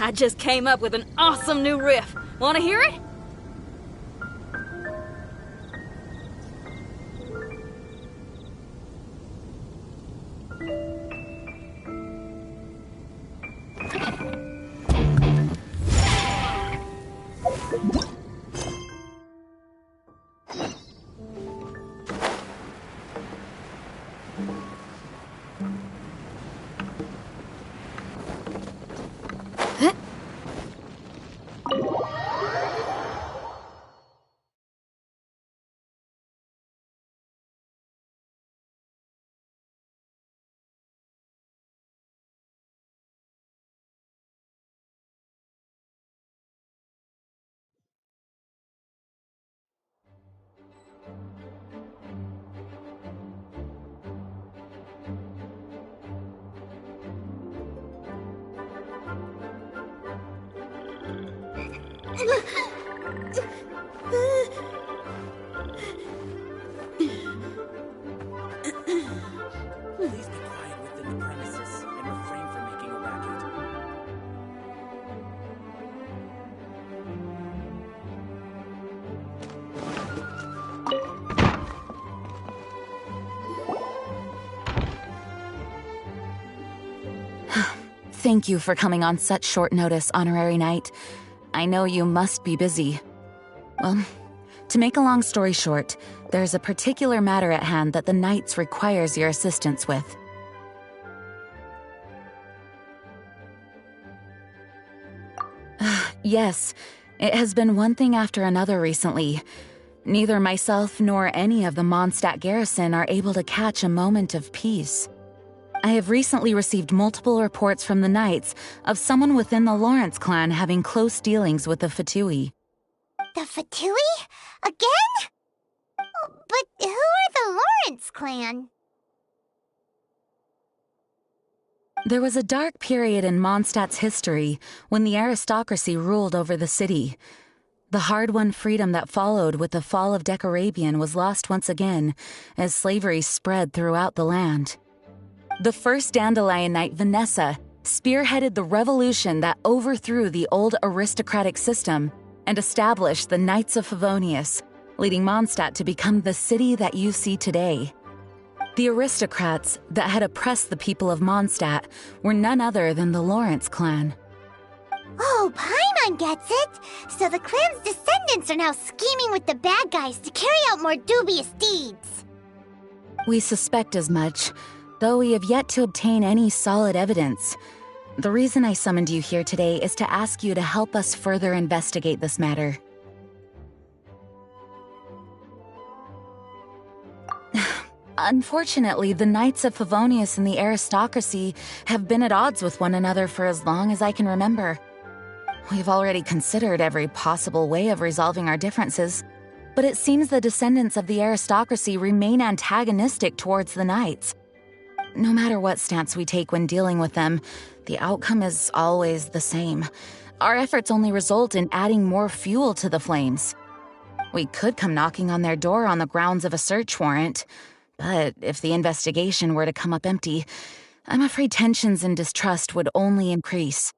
I just came up with an awesome new riff. Want to hear it? Please be quiet within the premises and refrain from making a racket. Thank you for coming on such short notice, Honorary Knight. I know you must be busy. Well, to make a long story short, there's a particular matter at hand that the Knights requires your assistance with. Yes, it has been one thing after another recently. Neither myself nor any of the Mondstadt garrison are able to catch a moment of peace. I have recently received multiple reports from the Knights of someone within the Lawrence clan having close dealings with the Fatui. The Fatui? Again? But who are the Lawrence clan? There was a dark period in Mondstadt's history when the aristocracy ruled over the city. The hard-won freedom that followed with the fall of Decorabian was lost once again as slavery spread throughout the land. The first Dandelion Knight, Vanessa, spearheaded the revolution that overthrew the old aristocratic system and established the Knights of Favonius, leading Mondstadt to become the city that you see today. The aristocrats that had oppressed the people of Mondstadt were none other than the Lawrence clan. Oh, Paimon gets it! So the clan's descendants are now scheming with the bad guys to carry out more dubious deeds. We suspect as much, though we have yet to obtain any solid evidence. The reason I summoned you here today is to ask you to help us further investigate this matter. Unfortunately, the Knights of Favonius and the aristocracy have been at odds with one another for as long as I can remember. We've already considered every possible way of resolving our differences, but it seems the descendants of the aristocracy remain antagonistic towards the Knights. No matter what stance we take when dealing with them, the outcome is always the same. Our efforts only result in adding more fuel to the flames. We could come knocking on their door on the grounds of a search warrant, but if the investigation were to come up empty, I'm afraid tensions and distrust would only increase.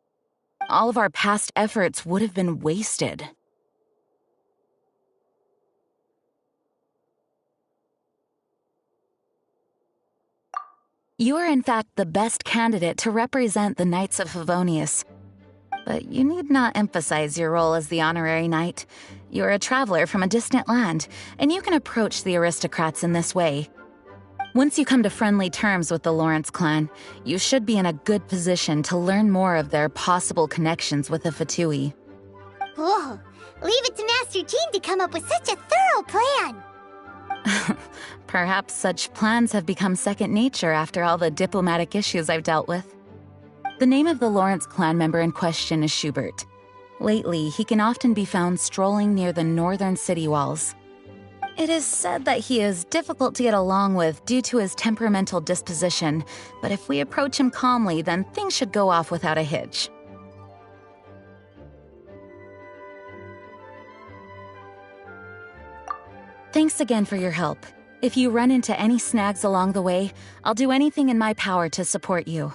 All of our past efforts would have been wasted. You are in fact the best candidate to represent the Knights of Favonius. But you need not emphasize your role as the honorary knight. You're a traveler from a distant land, and you can approach the aristocrats in this way. Once you come to friendly terms with the Lawrence clan, you should be in a good position to learn more of their possible connections with the Fatui. Whoa, leave it to Master Jean to come up with such a thorough plan! Perhaps such plans have become second nature after all the diplomatic issues I've dealt with. The name of the Lawrence clan member in question is Schubert. Lately, he can often be found strolling near the northern city walls. It is said that he is difficult to get along with due to his temperamental disposition, but if we approach him calmly, then things should go off without a hitch. Thanks again for your help. If you run into any snags along the way, I'll do anything in my power to support you.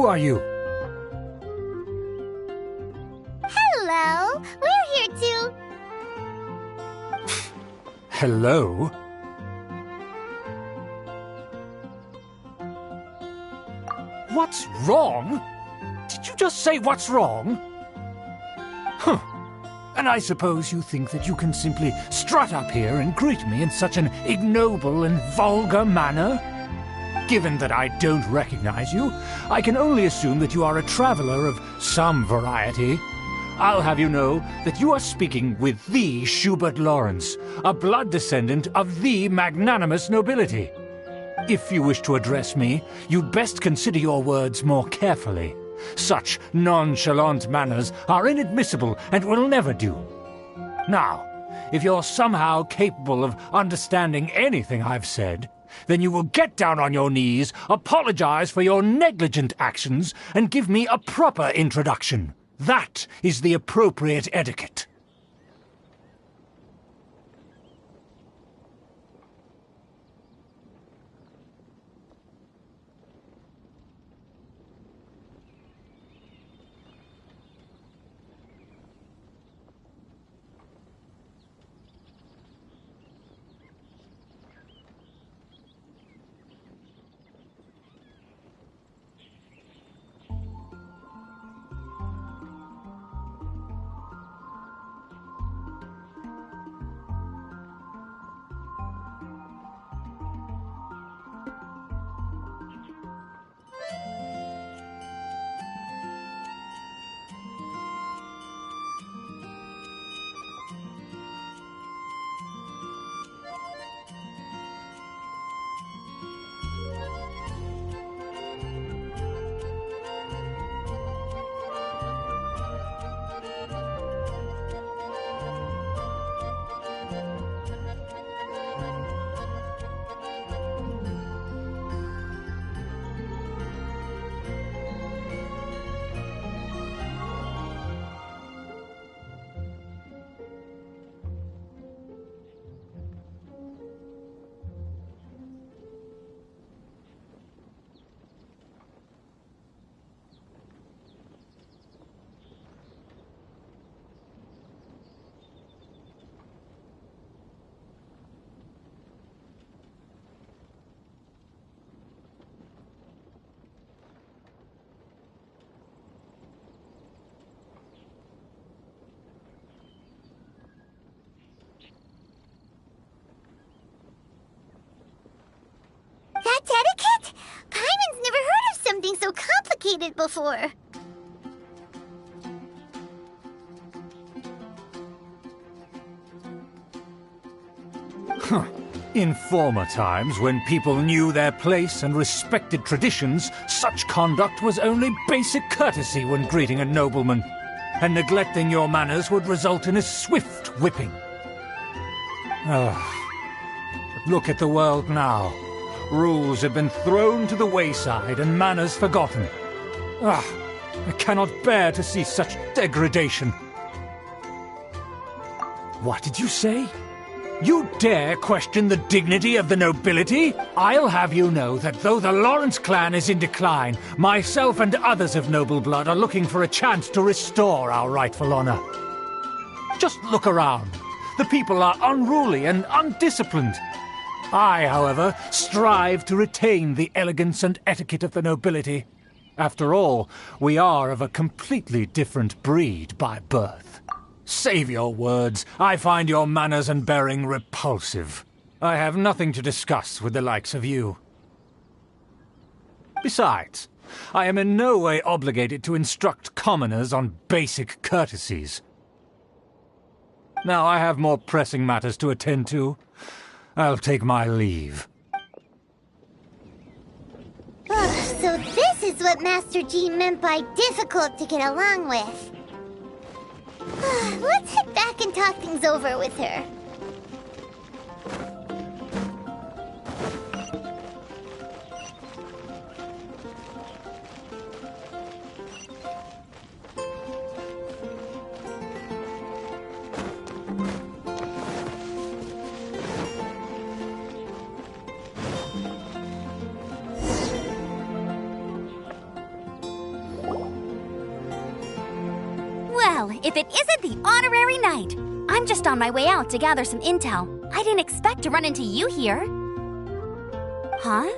Who are you? Hello, we're here to... Hello? What's wrong? Did you just say what's wrong? Huh. And I suppose you think that you can simply strut up here and greet me in such an ignoble and vulgar manner? Given that I don't recognize you, I can only assume that you are a traveler of some variety. I'll have you know that you are speaking with the Schubert Lawrence, a blood descendant of the magnanimous nobility. If you wish to address me, you'd best consider your words more carefully. Such nonchalant manners are inadmissible and will never do. Now, if you're somehow capable of understanding anything I've said, then you will get down on your knees, apologize for your negligent actions, and give me a proper introduction. That is the appropriate etiquette. That's etiquette? Paimon's never heard of something so complicated before. Huh. In former times, when people knew their place and respected traditions, such conduct was only basic courtesy when greeting a nobleman, and neglecting your manners would result in a swift whipping. But look at the world now. Rules have been thrown to the wayside and manners forgotten. I cannot bear to see such degradation. What did you say? You dare question the dignity of the nobility? I'll have you know that though the Lawrence clan is in decline, myself and others of noble blood are looking for a chance to restore our rightful honor. Just look around. The people are unruly and undisciplined. I, however, strive to retain the elegance and etiquette of the nobility. After all, we are of a completely different breed by birth. Save your words. I find your manners and bearing repulsive. I have nothing to discuss with the likes of you. Besides, I am in no way obligated to instruct commoners on basic courtesies. Now I have more pressing matters to attend to. I'll take my leave. So this is what Master Jean meant by difficult to get along with. Let's head back and talk things over with her. Well, if it isn't the honorary knight! I'm just on my way out to gather some intel. I didn't expect to run into you here. Huh?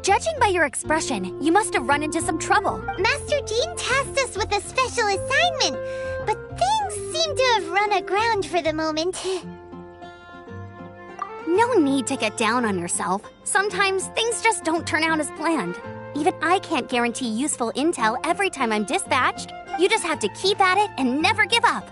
Judging by your expression, you must have run into some trouble. Master Jean tasked us with a special assignment, but things seem to have run aground for the moment. No need to get down on yourself. Sometimes things just don't turn out as planned. Even I can't guarantee useful intel every time I'm dispatched. You just have to keep at it and never give up.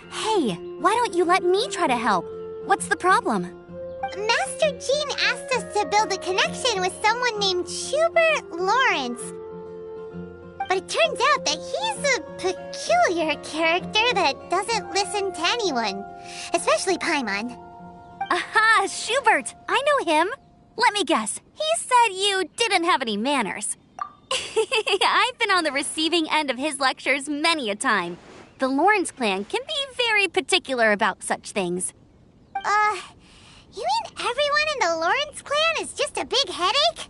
Hey, why don't you let me try to help? What's the problem? Master Jean asked us to build a connection with someone named Schubert Lawrence. But it turns out that he's a peculiar character that doesn't listen to anyone, especially Paimon. Aha, Schubert! I know him. Let me guess. He said you didn't have any manners. I've been on the receiving end of his lectures many a time. The Lawrence clan can be very particular about such things. You mean everyone in the Lawrence clan is just a big headache?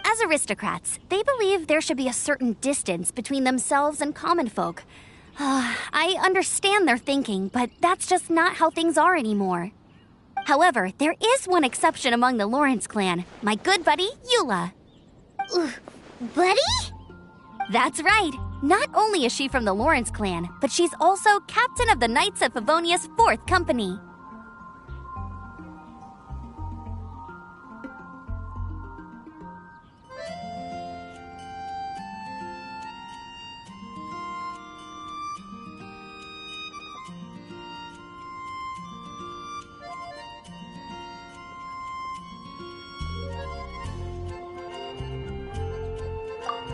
As aristocrats, they believe there should be a certain distance between themselves and common folk. I understand their thinking, but that's just not how things are anymore. However, there is one exception among the Lawrence clan, my good buddy, Eula. Buddy? That's right. Not only is she from the Lawrence clan, but she's also captain of the Knights of Favonia's 4th Company.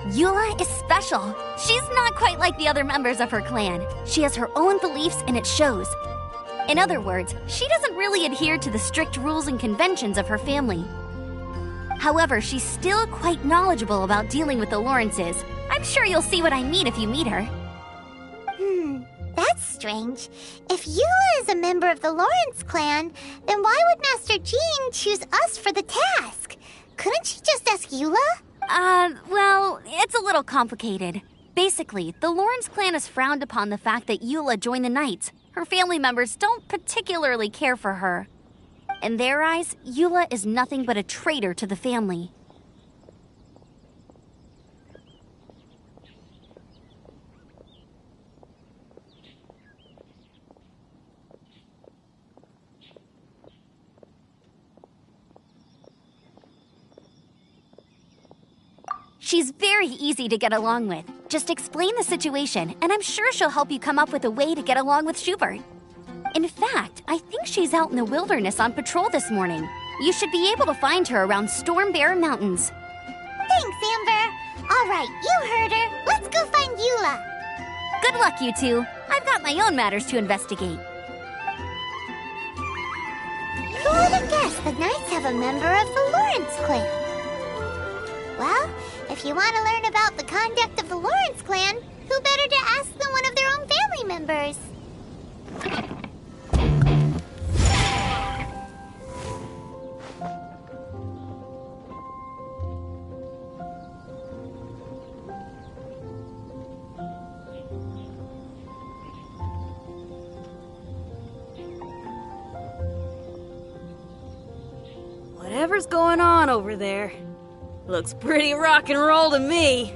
Eula is special. She's not quite like the other members of her clan. She has her own beliefs and it shows. In other words, she doesn't really adhere to the strict rules and conventions of her family. However, she's still quite knowledgeable about dealing with the Lawrences. I'm sure you'll see what I mean if you meet her. That's strange. If Eula is a member of the Lawrence clan, then why would Master Jean choose us for the task? Couldn't she just ask Eula? Well, it's a little complicated. Basically, the Lawrence clan has frowned upon the fact that Eula joined the Knights. Her family members don't particularly care for her. In their eyes, Eula is nothing but a traitor to the family. She's very easy to get along with. Just explain the situation, and I'm sure she'll help you come up with a way to get along with Schubert. In fact, I think she's out in the wilderness on patrol this morning. You should be able to find her around Storm Bear Mountains. Thanks, Amber. All right, you heard her. Let's go find Eula. Good luck, you two. I've got my own matters to investigate. Who would have guessed the Knights have a member of the Lawrence clan? Well, if you want to learn about the conduct of the Lawrence clan, who better to ask than one of their own family members? Whatever's going on over there, looks pretty rock and roll to me.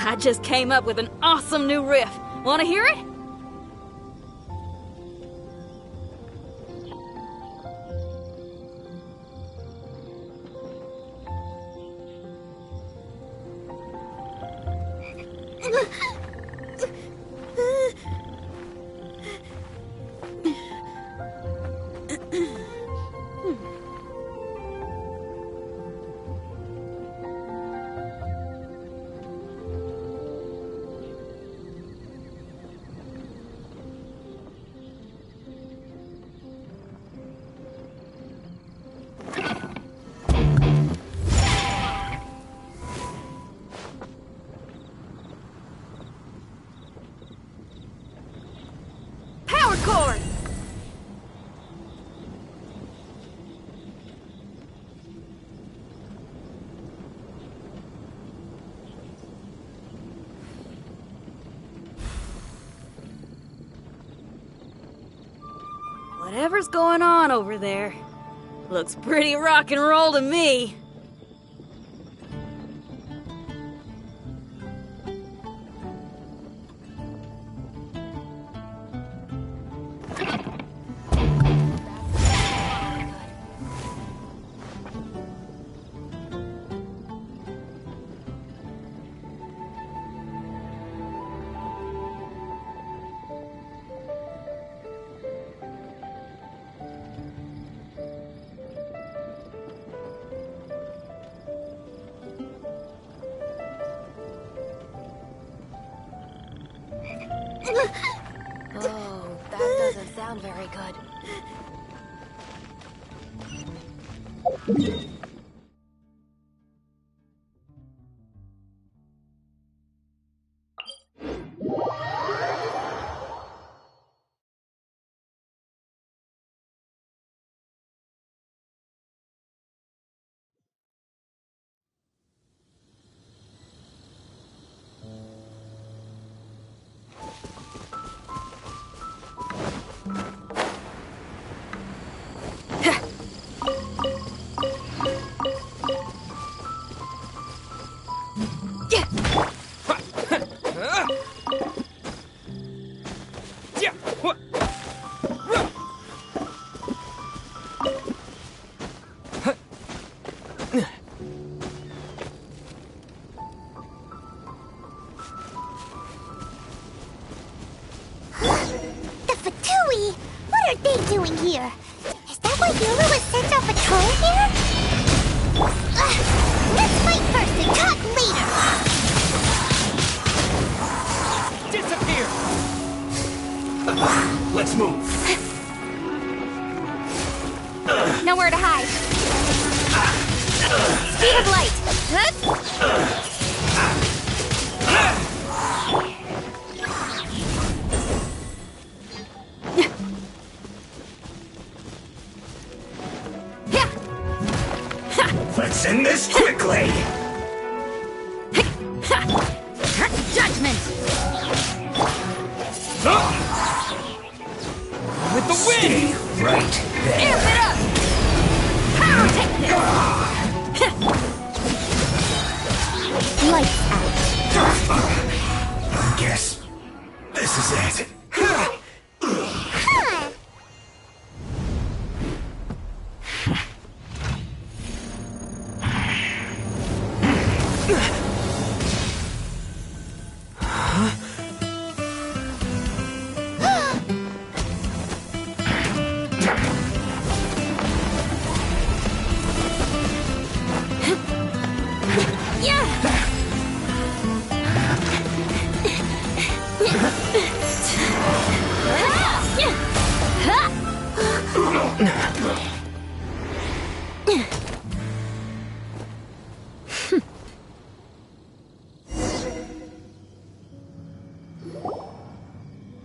I just came up with an awesome new riff. Want to hear it? Chord! Whatever's going on over there, looks pretty rock and roll to me. Oh, that doesn't sound very good. The Fatui! What are they doing here? Is that why Eula was sent on patrol here? Let's fight first and talk later! Disappear! Let's move. Nowhere to hide. Speed of light. Judgment! With the wind! Right there. Amp it up! Power take this! Lights out. I guess this is it.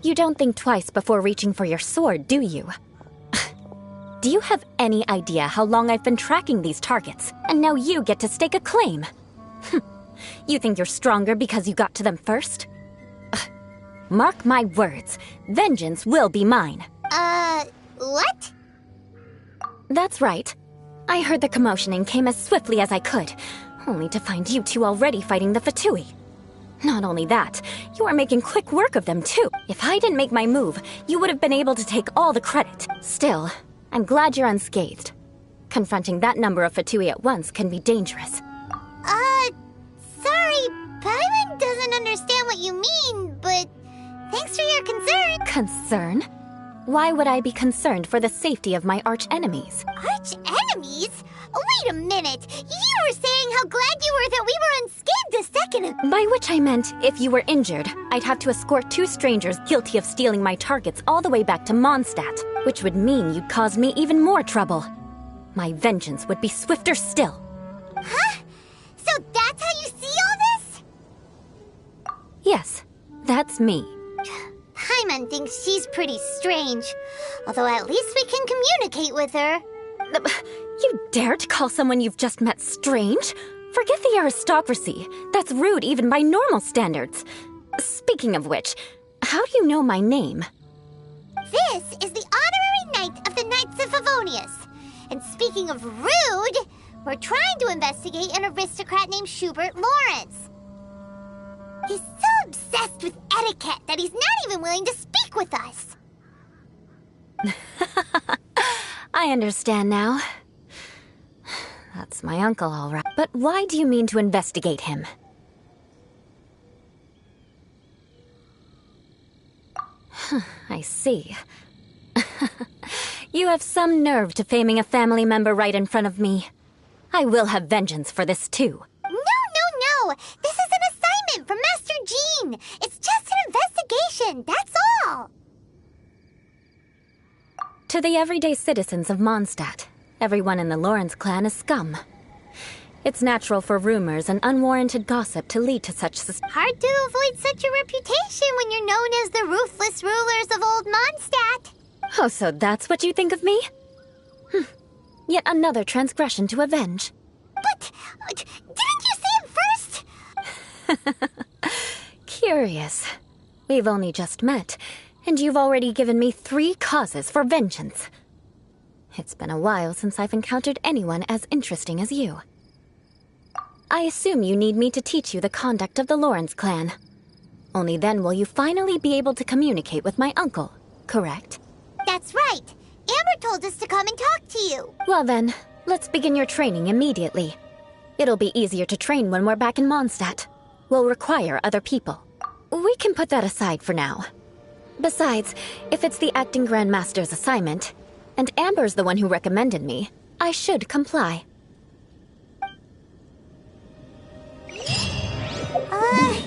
You don't think twice before reaching for your sword, do you? Do you have any idea how long I've been tracking these targets, and now you get to stake a claim? You think you're stronger because you got to them first? Mark my words, vengeance will be mine. What? That's right. I heard the commotion and came as swiftly as I could, only to find you two already fighting the Fatui. Not only that, you are making quick work of them too. If I didn't make my move, you would have been able to take all the credit. Still, I'm glad you're unscathed. Confronting that number of Fatui at once can be dangerous. Sorry, Paimon doesn't understand what you mean, but thanks for your concern. Concern? Why would I be concerned for the safety of my arch-enemies? Arch-enemies? Wait a minute! You were saying how glad you were that we were unscathed a second ago. By which I meant, if you were injured, I'd have to escort two strangers guilty of stealing my targets all the way back to Mondstadt, which would mean you'd cause me even more trouble. My vengeance would be swifter still. Huh? So that's how you see all this? Yes, that's me. Paimon thinks she's pretty strange. Although at least we can communicate with her. You dare to call someone you've just met strange? Forget the aristocracy. That's rude even by normal standards. Speaking of which, how do you know my name? This is the honorary knight of the Knights of Favonius. And speaking of rude, we're trying to investigate an aristocrat named Schubert Lawrence. He's so obsessed with etiquette that he's not even willing to speak with us. I understand now. That's my uncle, all right. But why do you mean to investigate him? I see. You have some nerve to faming a family member right in front of me. I will have vengeance for this, too. No! This is an assignment from Master Jean! It's just an investigation, that's all! To the everyday citizens of Mondstadt, everyone in the Lawrence clan is scum. It's natural for rumors and unwarranted gossip to lead to such Hard to avoid such a reputation when you're known as the ruthless rulers of Old Mondstadt. Oh, so that's what you think of me? Yet another transgression to avenge. But, didn't you say it first? Curious. We've only just met, and you've already given me 3 causes for vengeance. It's been a while since I've encountered anyone as interesting as you. I assume you need me to teach you the conduct of the Lawrence clan. Only then will you finally be able to communicate with my uncle, correct? That's right. Amber told us to come and talk to you. Well then, let's begin your training immediately. It'll be easier to train when we're back in Mondstadt. We'll require other people. We can put that aside for now. Besides, if it's the acting Grandmaster's assignment, and Amber's the one who recommended me, I should comply. Paimon...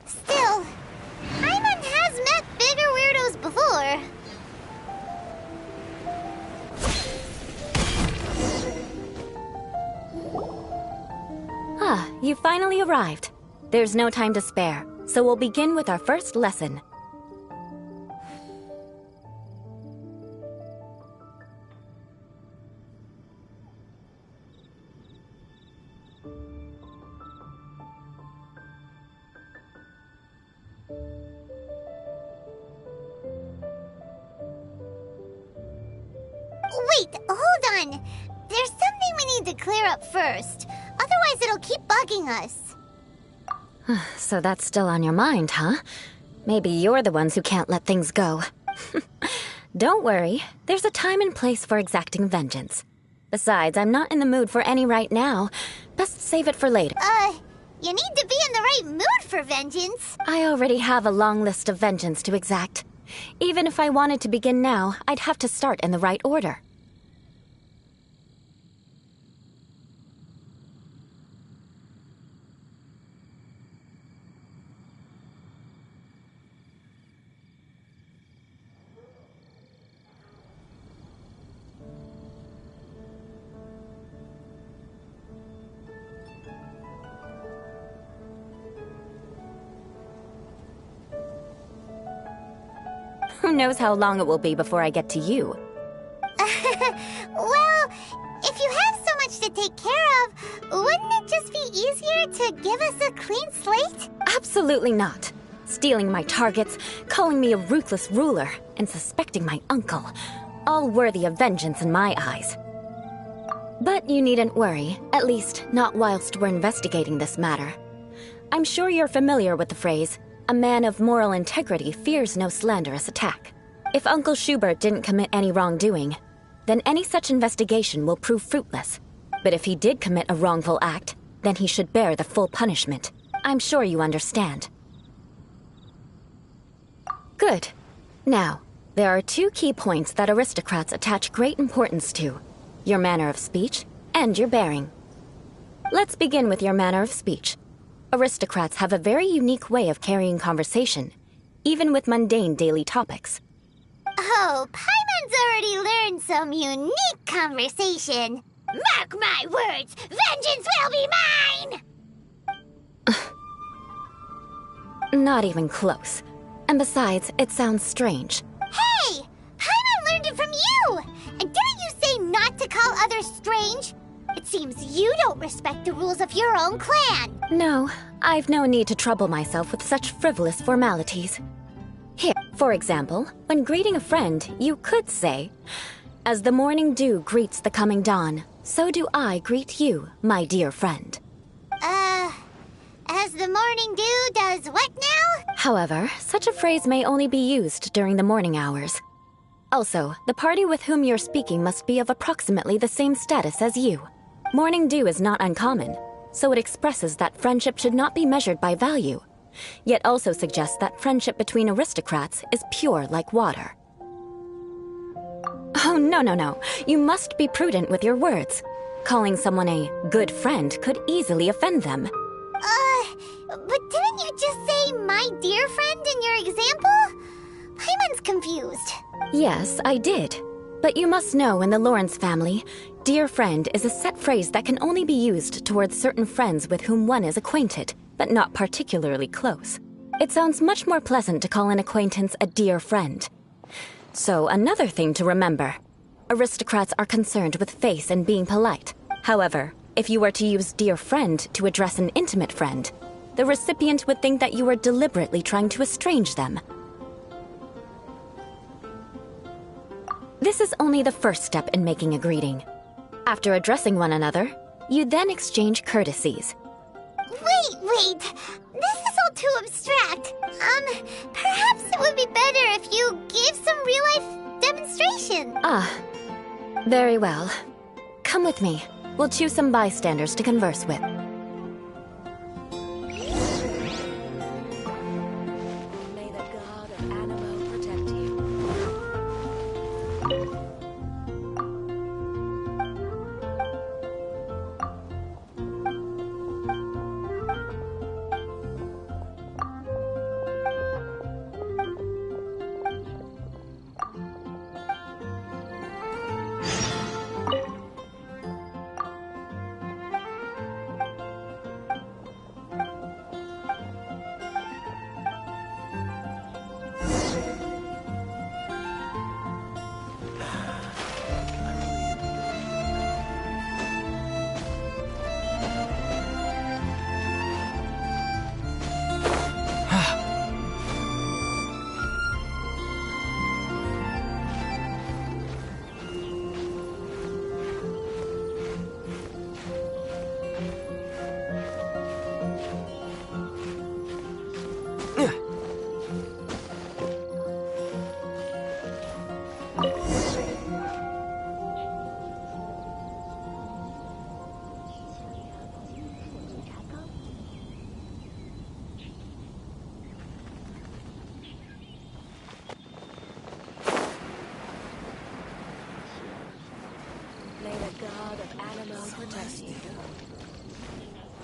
Still, Paimon has met bigger weirdos before. Ah, you finally arrived. There's no time to spare, so we'll begin with our first lesson. Wait, hold on. There's something we need to clear up first. Otherwise, it'll keep bugging us. So that's still on your mind, huh? Maybe you're the ones who can't let things go. Don't worry, there's a time and place for exacting vengeance. Besides, I'm not in the mood for any right now. Best save it for later. You need to be in the right mood for vengeance. I already have a long list of vengeance to exact. Even if I wanted to begin now, I'd have to start in the right order. Who knows how long it will be before I get to you? Well, if you have so much to take care of, wouldn't it just be easier to give us a clean slate? Absolutely not. Stealing my targets, calling me a ruthless ruler, and suspecting my uncle. All worthy of vengeance in my eyes. But you needn't worry, at least not whilst we're investigating this matter. I'm sure you're familiar with the phrase, a man of moral integrity fears no slanderous attack. If Uncle Schubert didn't commit any wrongdoing, then any such investigation will prove fruitless. But if he did commit a wrongful act, then he should bear the full punishment. I'm sure you understand. Good. Now, there are two key points that aristocrats attach great importance to: your manner of speech and your bearing. Let's begin with your manner of speech. Aristocrats have a very unique way of carrying conversation, even with mundane daily topics. Oh, Paimon's already learned some unique conversation. Mark my words, vengeance will be mine! Not even close. And besides, it sounds strange. Hey! Paimon learned it from you! And didn't you say not to call others strange? It seems you don't respect the rules of your own clan. No, I've no need to trouble myself with such frivolous formalities. Here, for example, when greeting a friend, you could say, "As the morning dew greets the coming dawn, so do I greet you, my dear friend." As the morning dew does what now? However, such a phrase may only be used during the morning hours. Also, the party with whom you're speaking must be of approximately the same status as you. Morning dew is not uncommon, so it expresses that friendship should not be measured by value, yet also suggests that friendship between aristocrats is pure like water. Oh, no. You must be prudent with your words. Calling someone a good friend could easily offend them. But didn't you just say my dear friend in your example? Paimon's confused. Yes, I did. But you must know in the Lawrence family, dear friend is a set phrase that can only be used towards certain friends with whom one is acquainted, but not particularly close. It sounds much more pleasant to call an acquaintance a dear friend. So another thing to remember, aristocrats are concerned with face and being polite. However, if you were to use dear friend to address an intimate friend, the recipient would think that you were deliberately trying to estrange them. This is only the first step in making a greeting. After addressing one another, you then exchange courtesies. Wait. This is all too abstract. Perhaps it would be better if you gave some real-life demonstration. Very well. Come with me. We'll choose some bystanders to converse with. May the god of Animo protect you.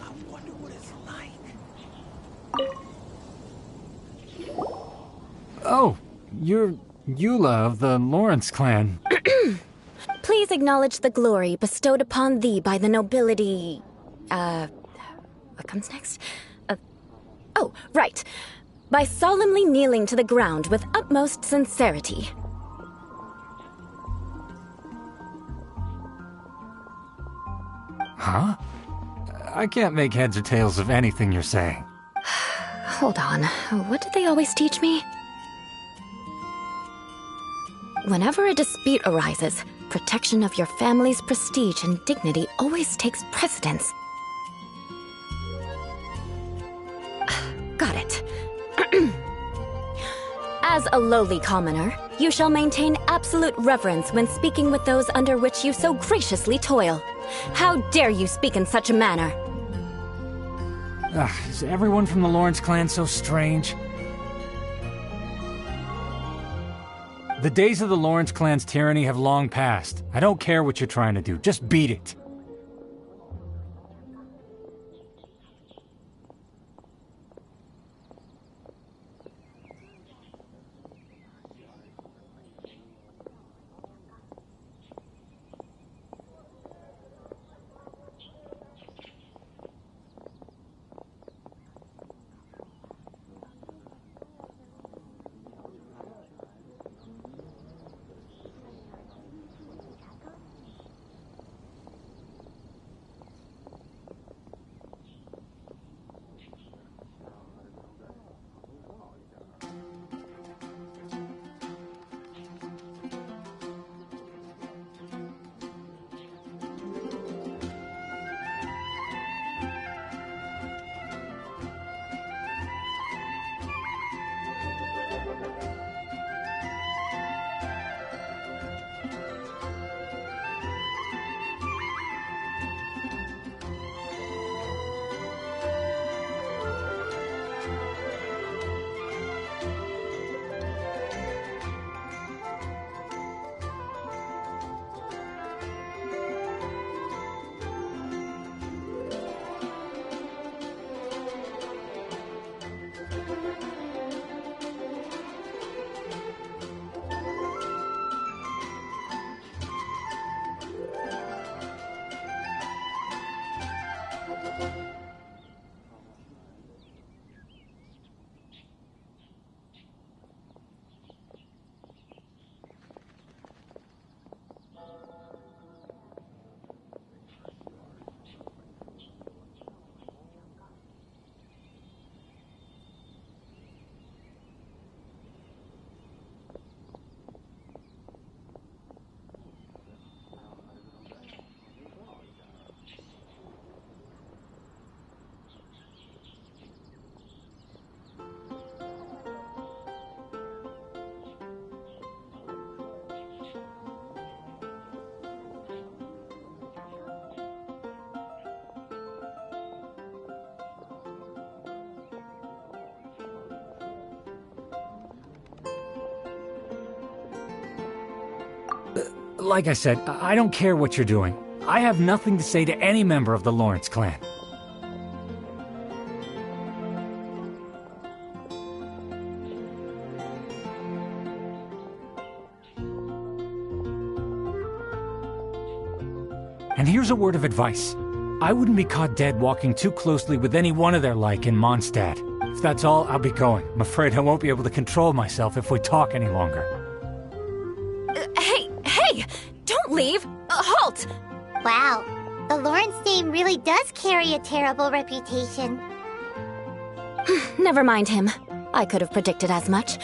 I wonder what it's like. Oh, you're Eula of the Lawrence clan. Please acknowledge the glory bestowed upon thee by the nobility. What comes next? Oh, right. By solemnly kneeling to the ground with utmost sincerity. Huh? I can't make heads or tails of anything you're saying. Hold on. What did they always teach me? Whenever a dispute arises, protection of your family's prestige and dignity always takes precedence. Got it. As a lowly commoner, you shall maintain absolute reverence when speaking with those under which you so graciously toil. How dare you speak in such a manner? Is everyone from the Lawrence clan so strange? The days of the Lawrence clan's tyranny have long passed. I don't care what you're trying to do, just beat it. Like I said, I don't care what you're doing. I have nothing to say to any member of the Lawrence clan. And here's a word of advice. I wouldn't be caught dead walking too closely with any one of their like in Mondstadt. If that's all, I'll be going. I'm afraid I won't be able to control myself if we talk any longer. Hey! Don't leave! Halt! Wow, the Lawrence name really does carry a terrible reputation. Never mind him. I could have predicted as much.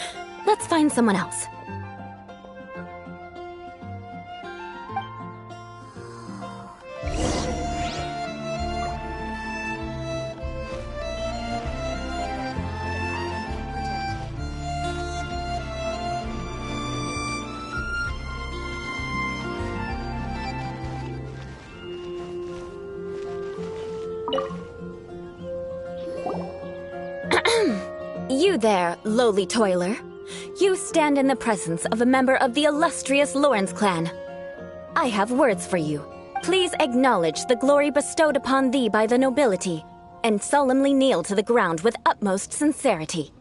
Let's find someone else. You there, lowly toiler. You stand in the presence of a member of the illustrious Lawrence clan. I have words for you. Please acknowledge the glory bestowed upon thee by the nobility, and solemnly kneel to the ground with utmost sincerity.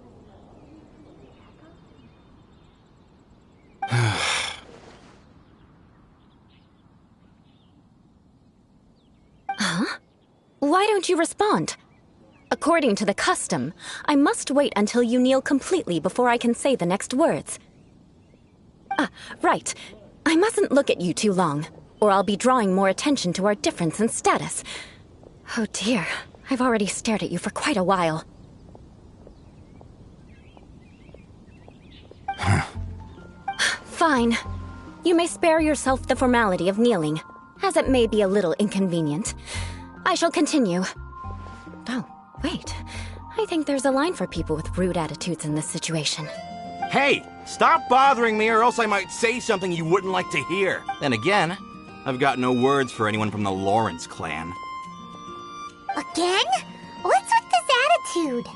Huh? Why don't you respond? According to the custom, I must wait until you kneel completely before I can say the next words. Ah, right. I mustn't look at you too long, or I'll be drawing more attention to our difference in status. Oh dear, I've already stared at you for quite a while. Fine. You may spare yourself the formality of kneeling, as it may be a little inconvenient. I shall continue. Oh, wait. I think there's a line for people with rude attitudes in this situation. Hey, stop bothering me or else I might say something you wouldn't like to hear. Then again, I've got no words for anyone from the Lawrence clan. Again? What's with this attitude?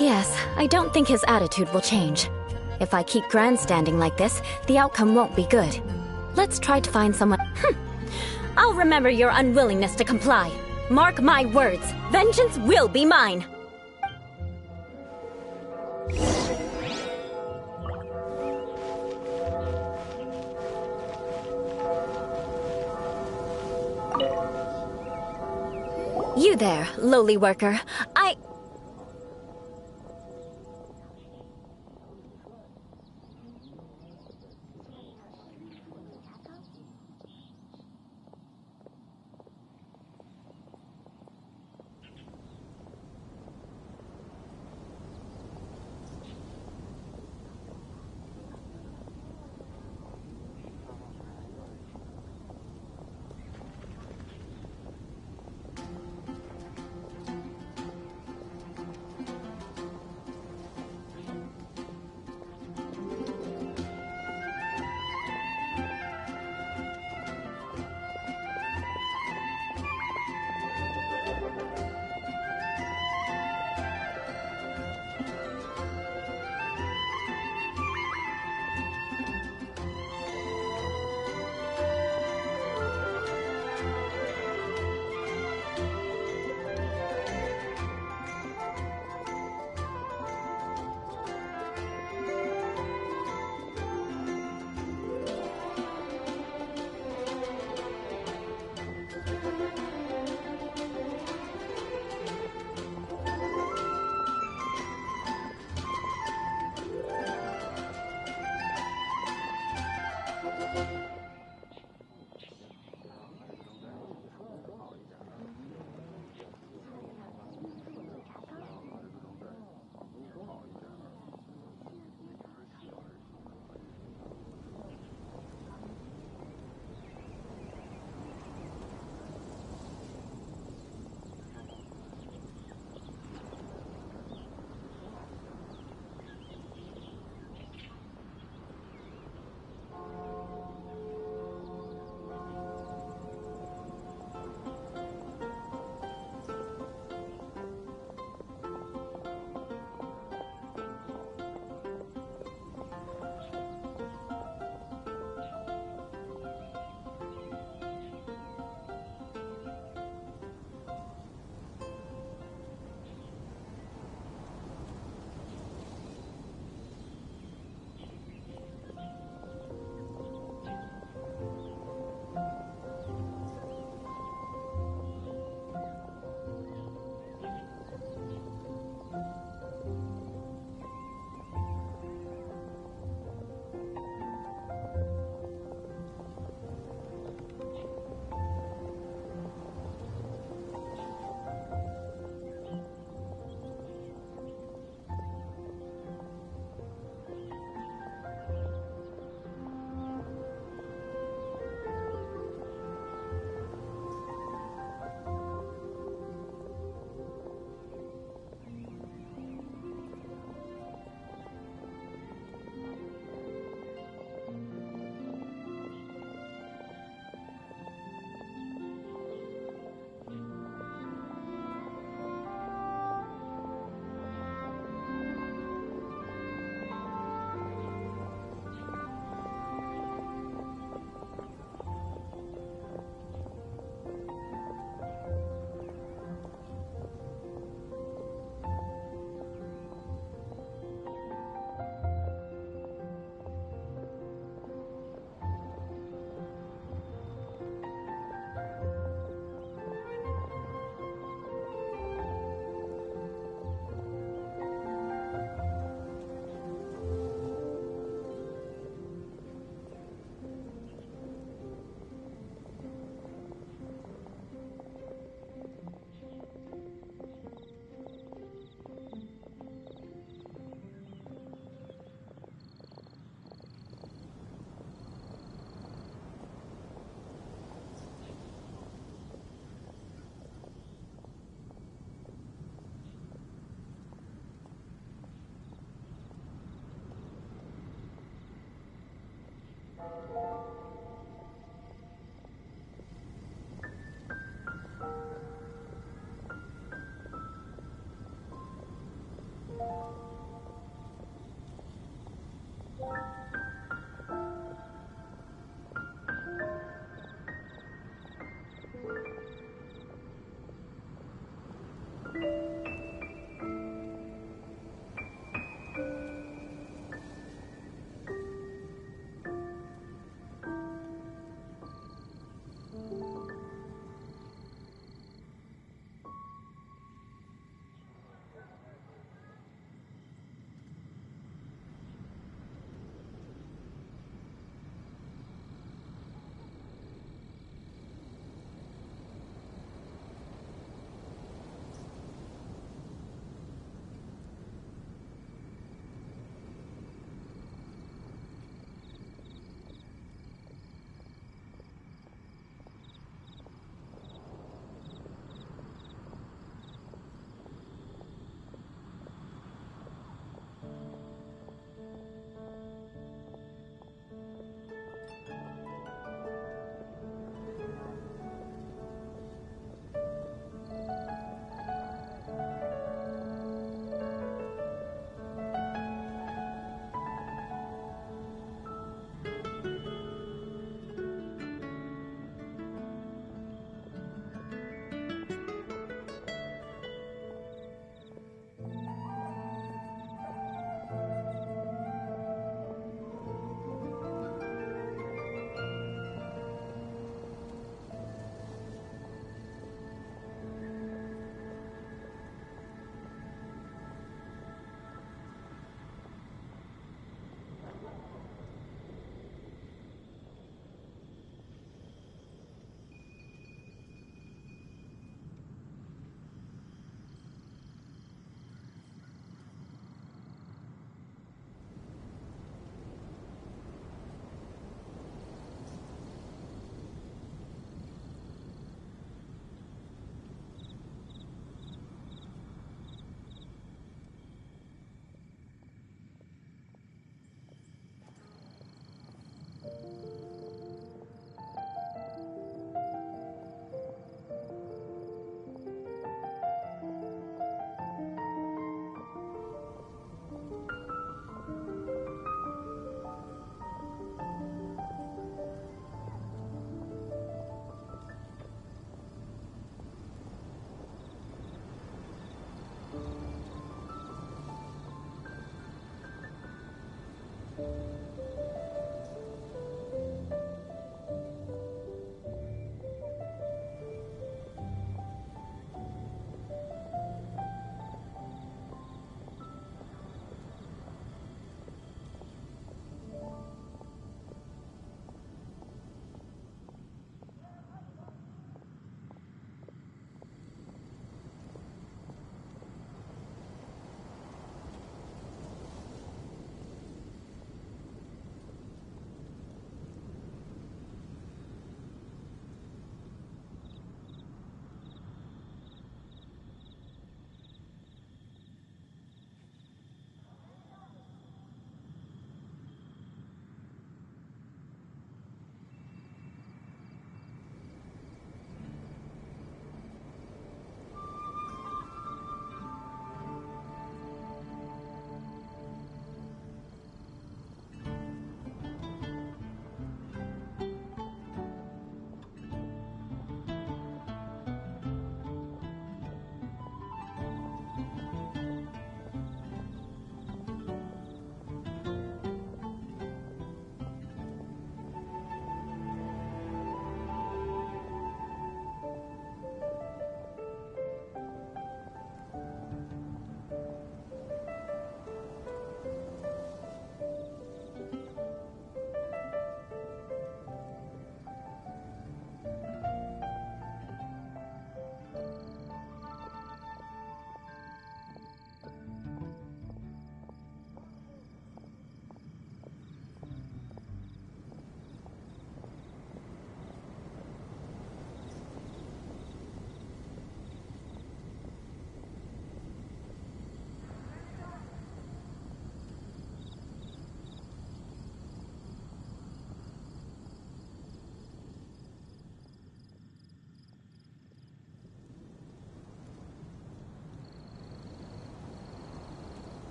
Yes, I don't think his attitude will change. If I keep grandstanding like this, the outcome won't be good. Let's try to find someone. I'll remember your unwillingness to comply. Mark my words, vengeance will be mine. You there, lowly worker.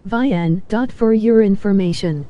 Vian. For your information.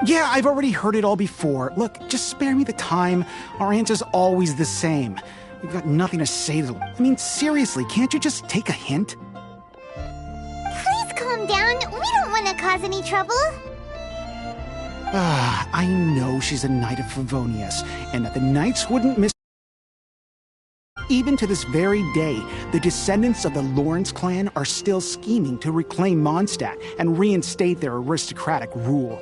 Yeah, I've already heard it all before. Look, just spare me the time. Our answer's always the same. We've got nothing to say to them. I mean, seriously, can't you just take a hint? Please calm down. We don't want to cause any trouble. I know she's a knight of Favonius, and that the knights wouldn't miss. Even to this very day, the descendants of the Lawrence clan are still scheming to reclaim Mondstadt and reinstate their aristocratic rule.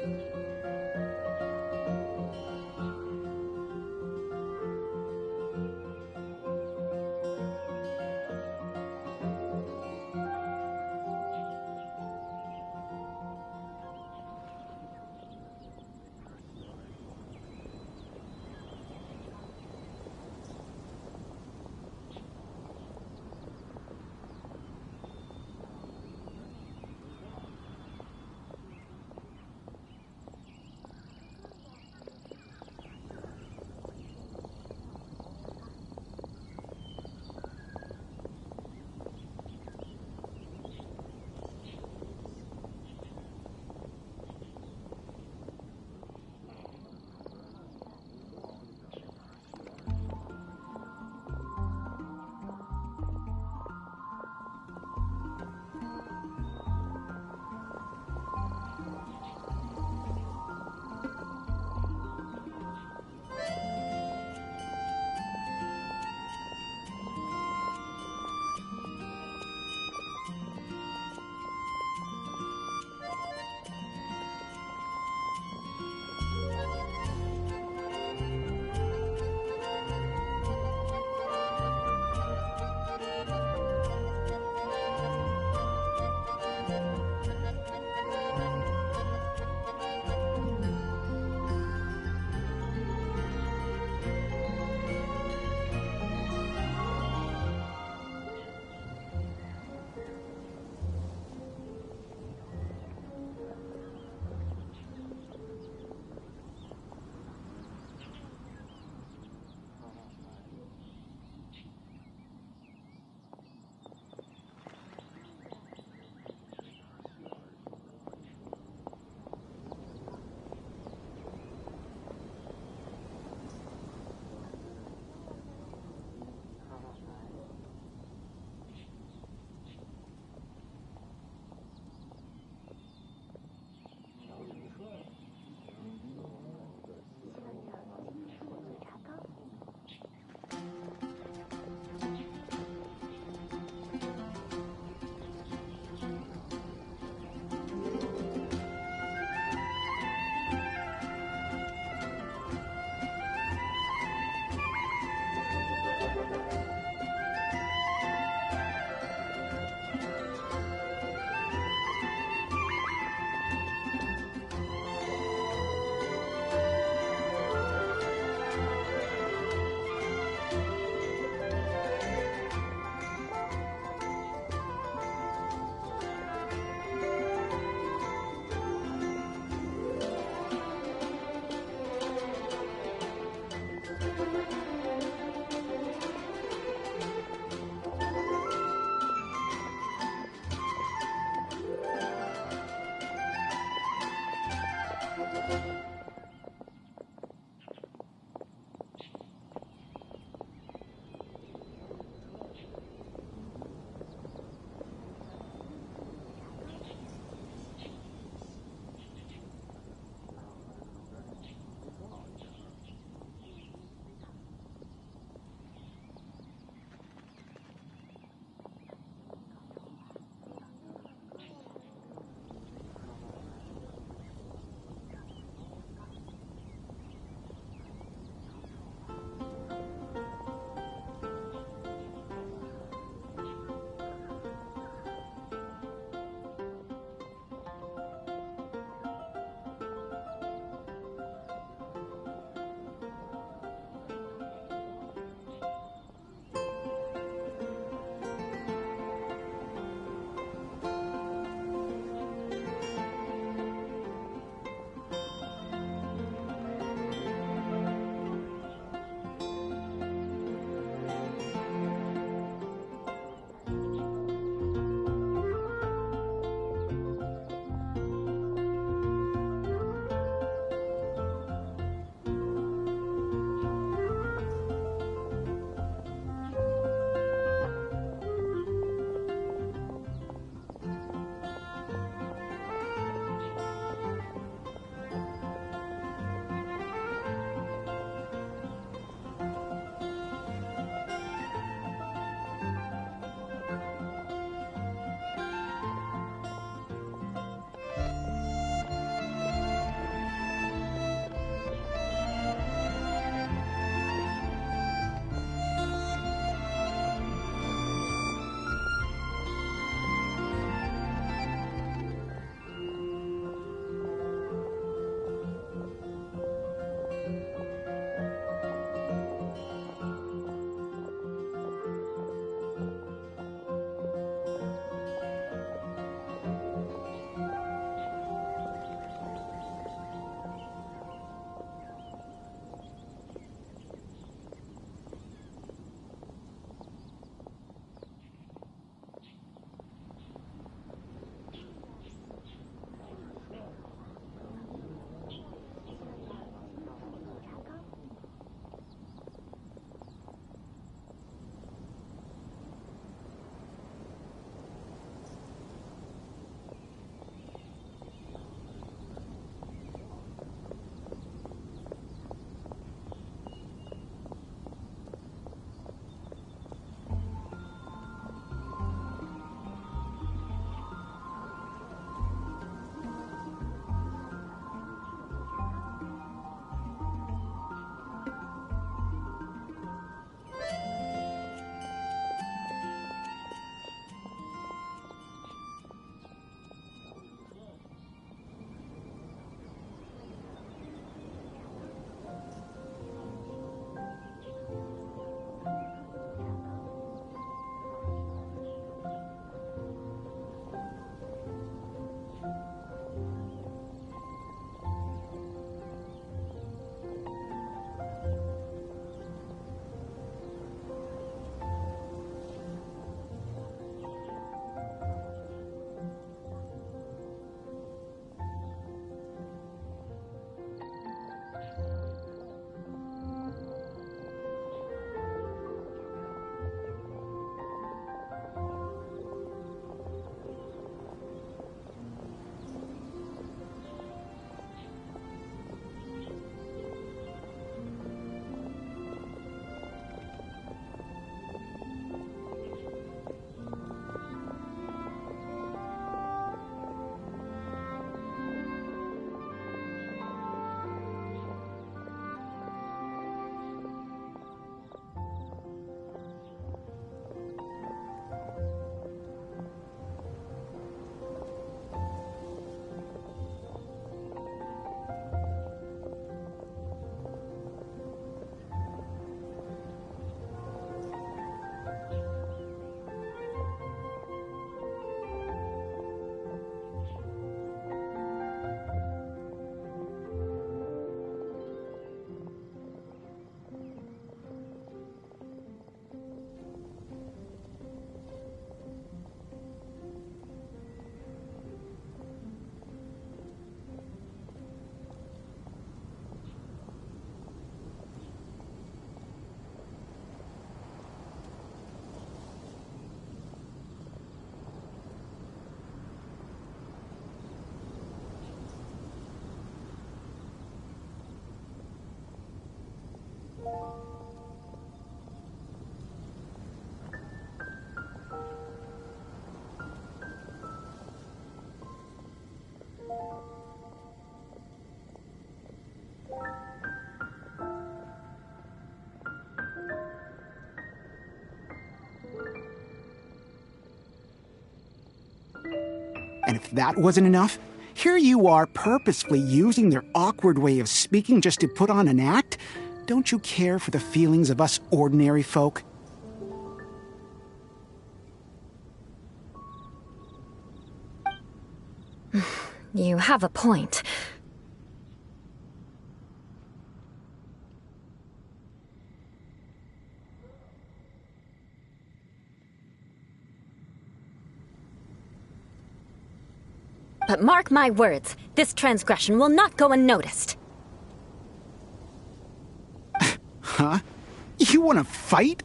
And if that wasn't enough, here you are purposefully using their awkward way of speaking just to put on an act? Don't you care for the feelings of us ordinary folk? You have a point. But mark my words, this transgression will not go unnoticed. Huh? You want to fight?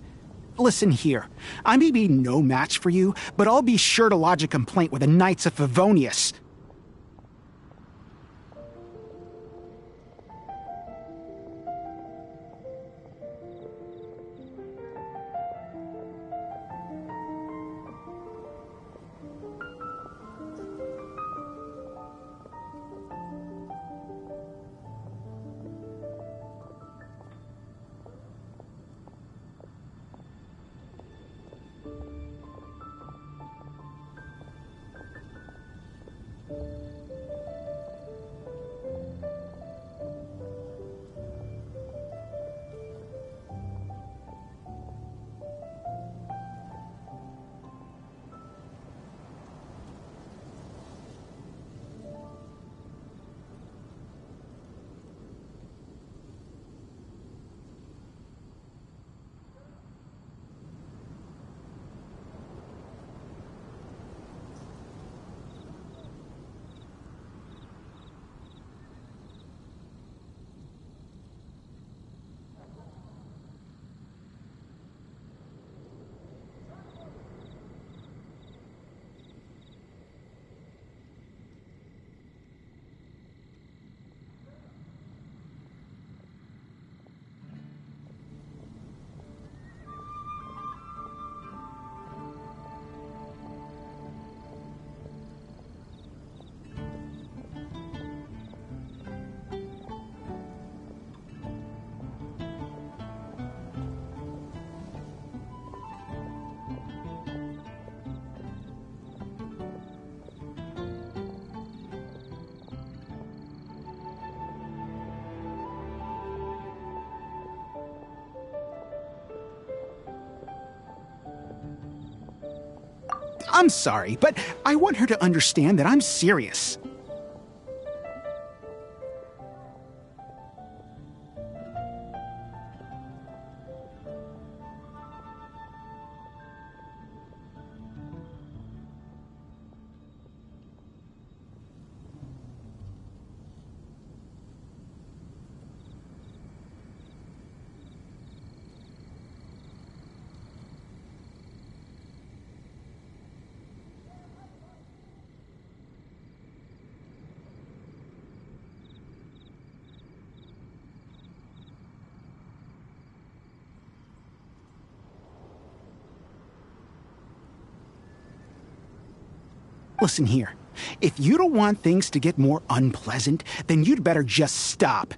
Listen here, I may be no match for you, but I'll be sure to lodge a complaint with the Knights of Favonius. I'm sorry, but I want her to understand that I'm serious. Listen here, if you don't want things to get more unpleasant, then you'd better just stop.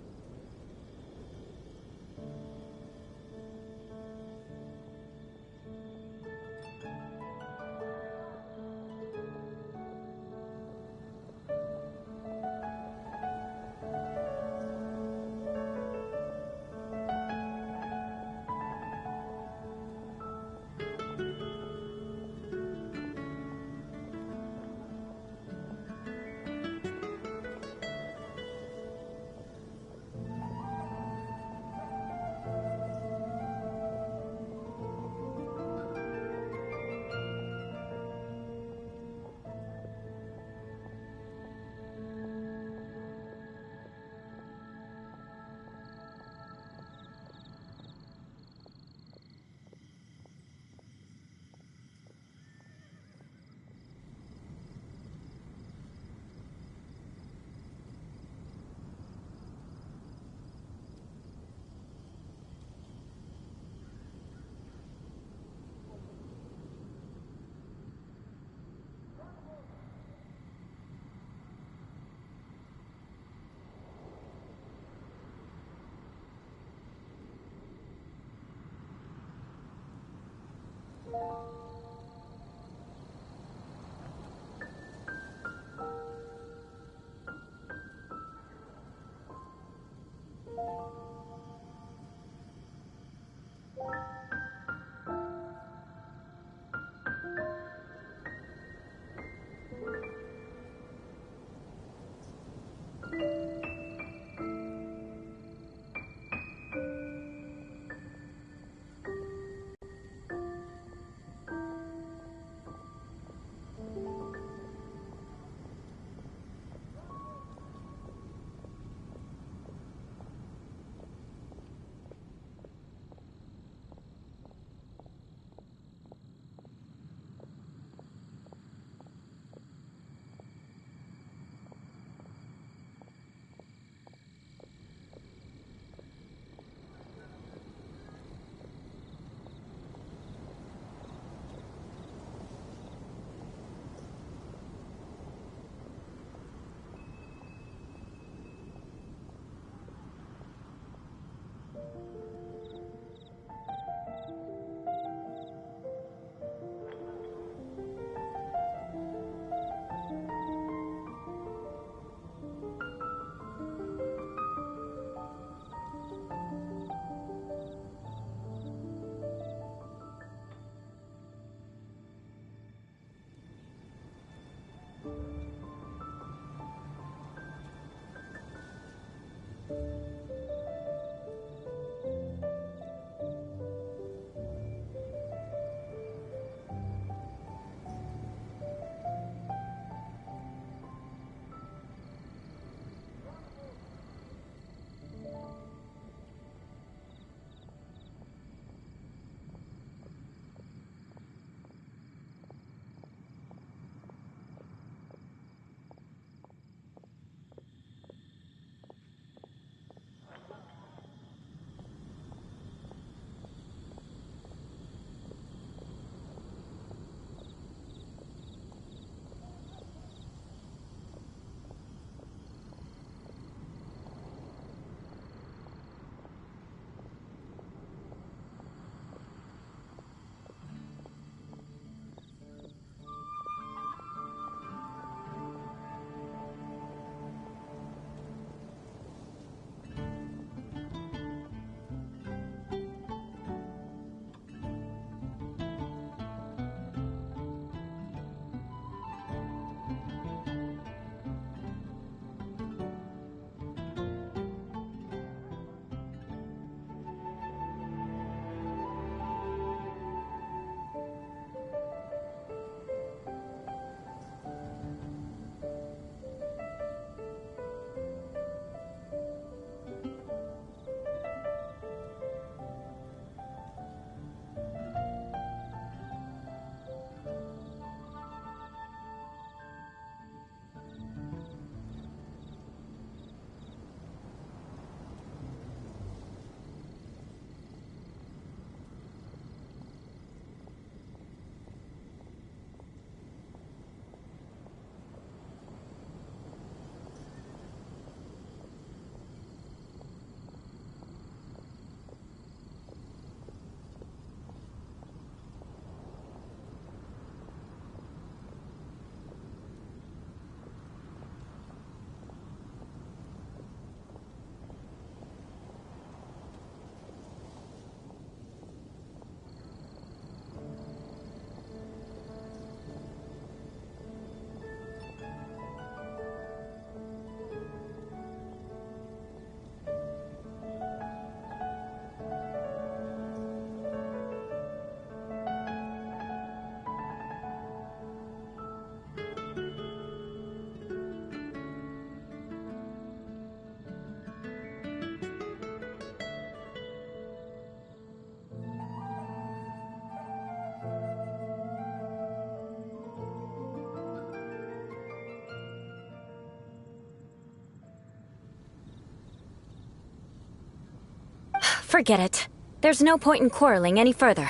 Forget it. There's no point in quarreling any further.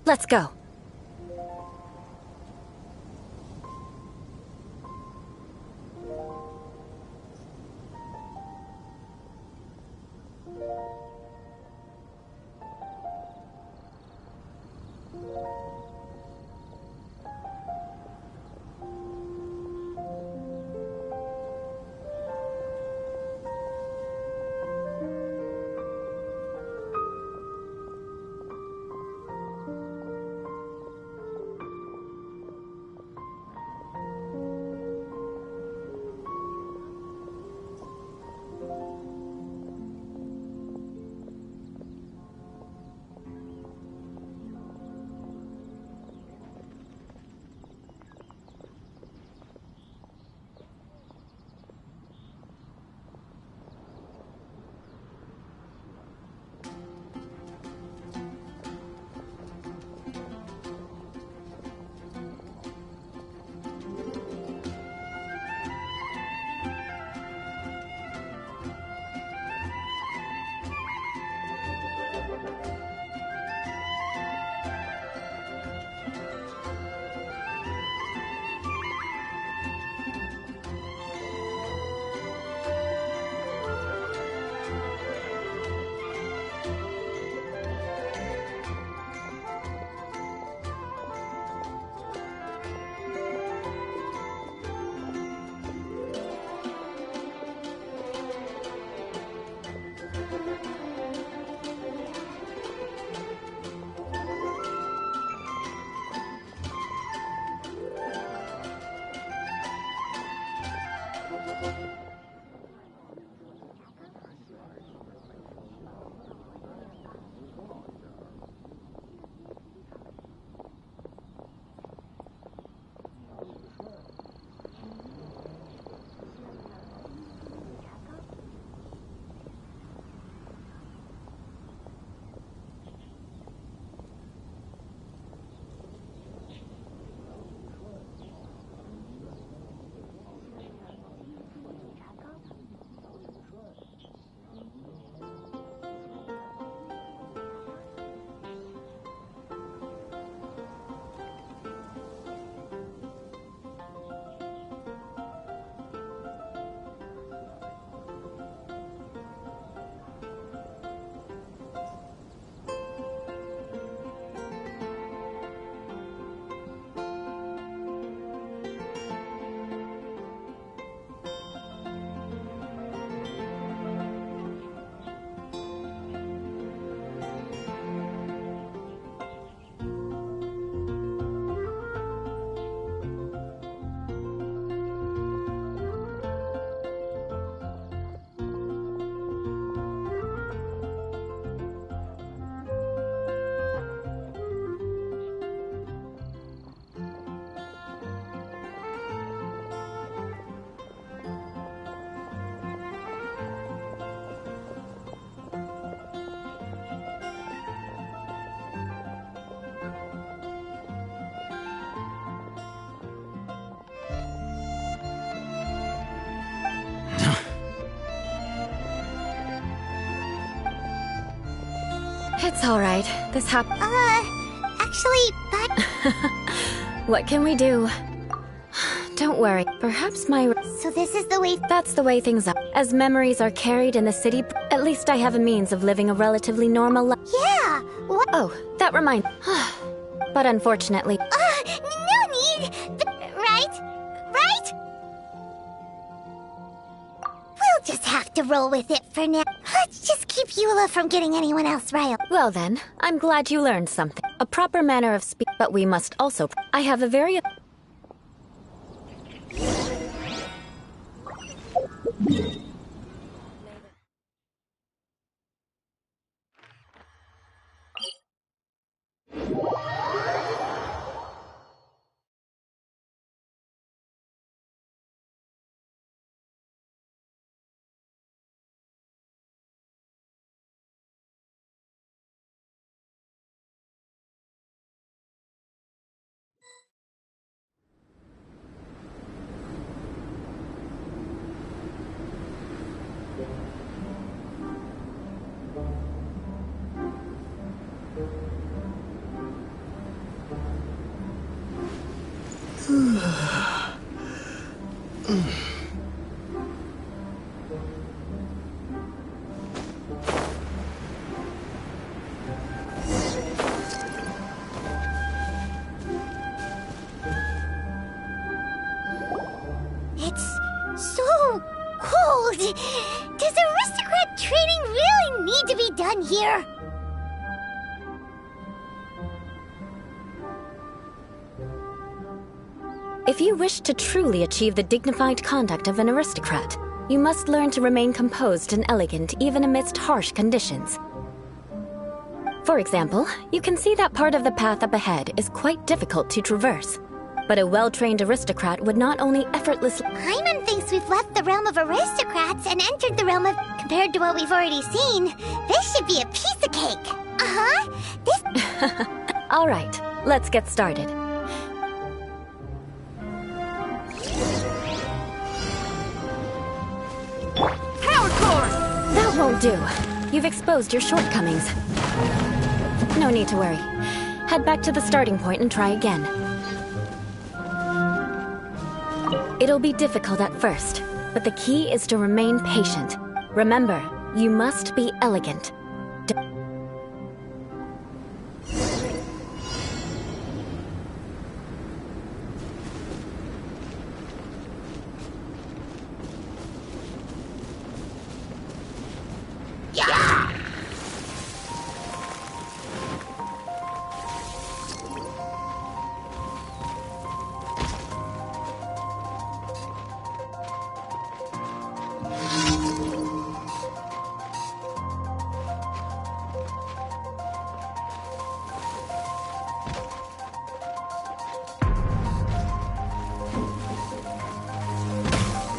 Let's go. It's alright. This happened. Actually, but... What can we do? Don't worry. Perhaps my... So this is the way... That's the way things are. As memories are carried in the city, at least I have a means of living a relatively normal life. Yeah! What? Oh, that reminds... But unfortunately... No need! Right? Right? We'll just have to roll with it for now. Let's just keep Eula from getting anyone else riled. Well then, I'm glad you learned something. A proper manner of speech. But we must also... I have a very... It's so cold. Does aristocrat training really need to be done here? If you wish to truly achieve the dignified conduct of an aristocrat, you must learn to remain composed and elegant even amidst harsh conditions. For example, you can see that part of the path up ahead is quite difficult to traverse. But a well-trained aristocrat would not only effortlessly... Hyman thinks we've left the realm of aristocrats and entered the realm of... Compared to what we've already seen, this should be a piece of cake. Uh-huh. This... All right, let's get started. Power core! That won't do. You've exposed your shortcomings. No need to worry. Head back to the starting point and try again. It'll be difficult at first, but the key is to remain patient. Remember, you must be elegant.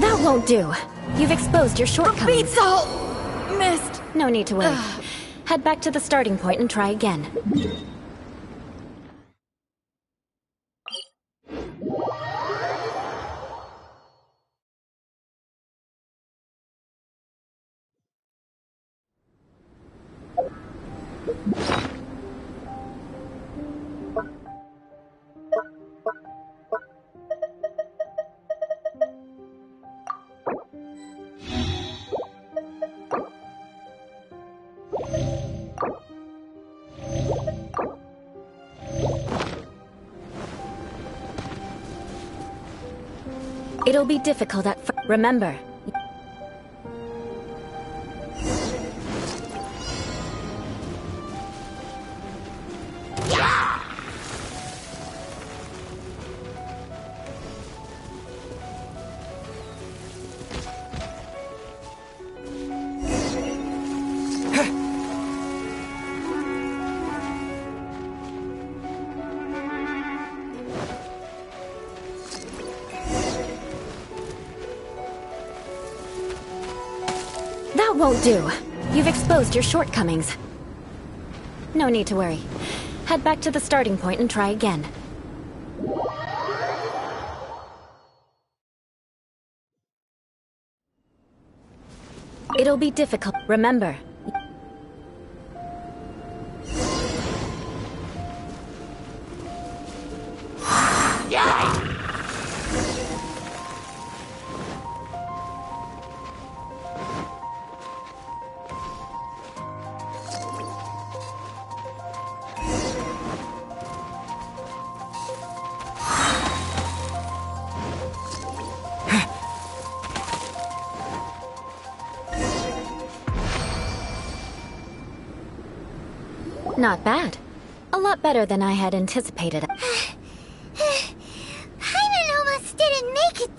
That won't do. You've exposed your shortcomings. Beats all missed. No need to worry. Head back to the starting point and try again. It'll be difficult at first. Remember. That won't do. You've exposed your shortcomings. No need to worry. Head back to the starting point and try again. It'll be difficult. Remember. Not bad. A lot better than I had anticipated. Paimon almost didn't make it.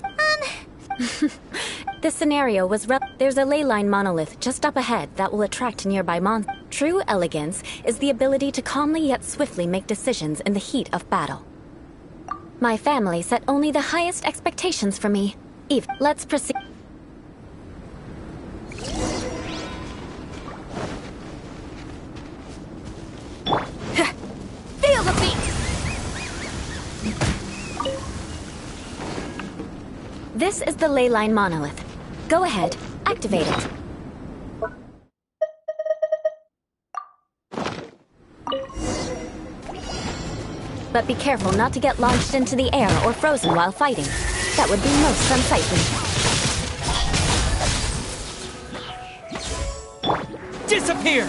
This scenario was there's a ley line monolith just up ahead that will attract nearby True elegance is the ability to calmly yet swiftly make decisions in the heat of battle. My family set only the highest expectations for me. Eve, let's proceed. Feel the beat! This is the ley line monolith. Go ahead, activate it. But be careful not to get launched into the air or frozen while fighting. That would be most unsightly. Disappear!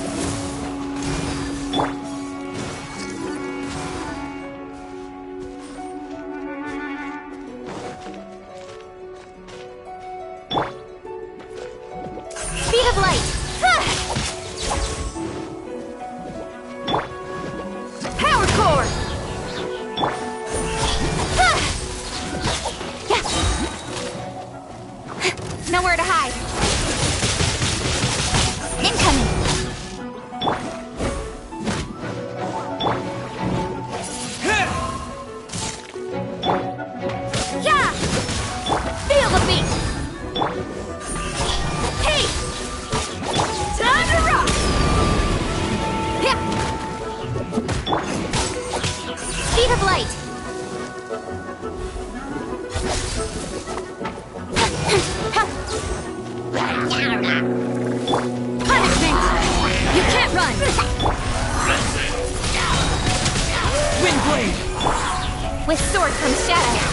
Speed of light! Power core! Nowhere to hide. Incoming! Yeah! Feel the beat! Hey! Time to rock! Yeah! Speed of light! Punishment! You can't run! Windblade! With sword from shadow!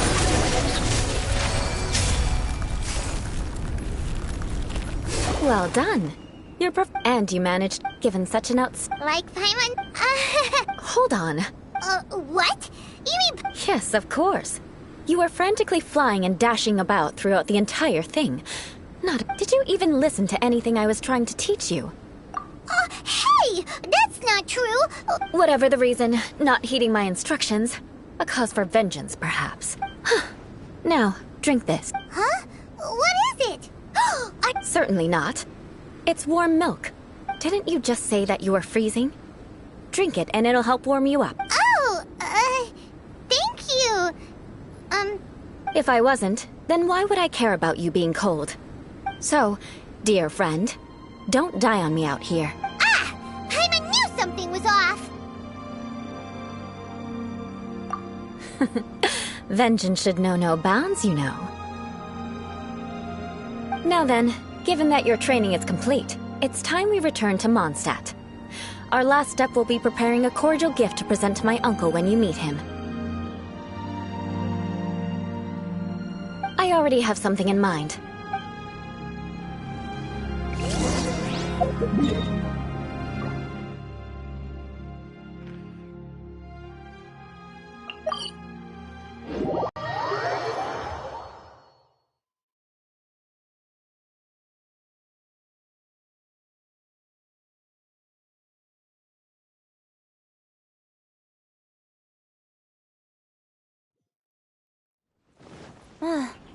Well done. You're and you managed, given such an Like Paimon? Hold on. What? You mean... Yes, of course. You were frantically flying and dashing about throughout the entire thing. Did you even listen to anything I was trying to teach you? Hey! That's not true! Whatever the reason, not heeding my instructions. A cause for vengeance, perhaps. Now, drink this. Huh? What is it? Certainly not. It's warm milk. Didn't you just say that you were freezing? Drink it and it'll help warm you up. Oh, thank you. If I wasn't, then why would I care about you being cold? So, dear friend, don't die on me out here. Ah! Paimon knew something was off! Vengeance should know no bounds, you know. Now then, given that your training is complete, it's time we return to Mondstadt. Our last step will be preparing a cordial gift to present to my uncle when you meet him. I already have something in mind.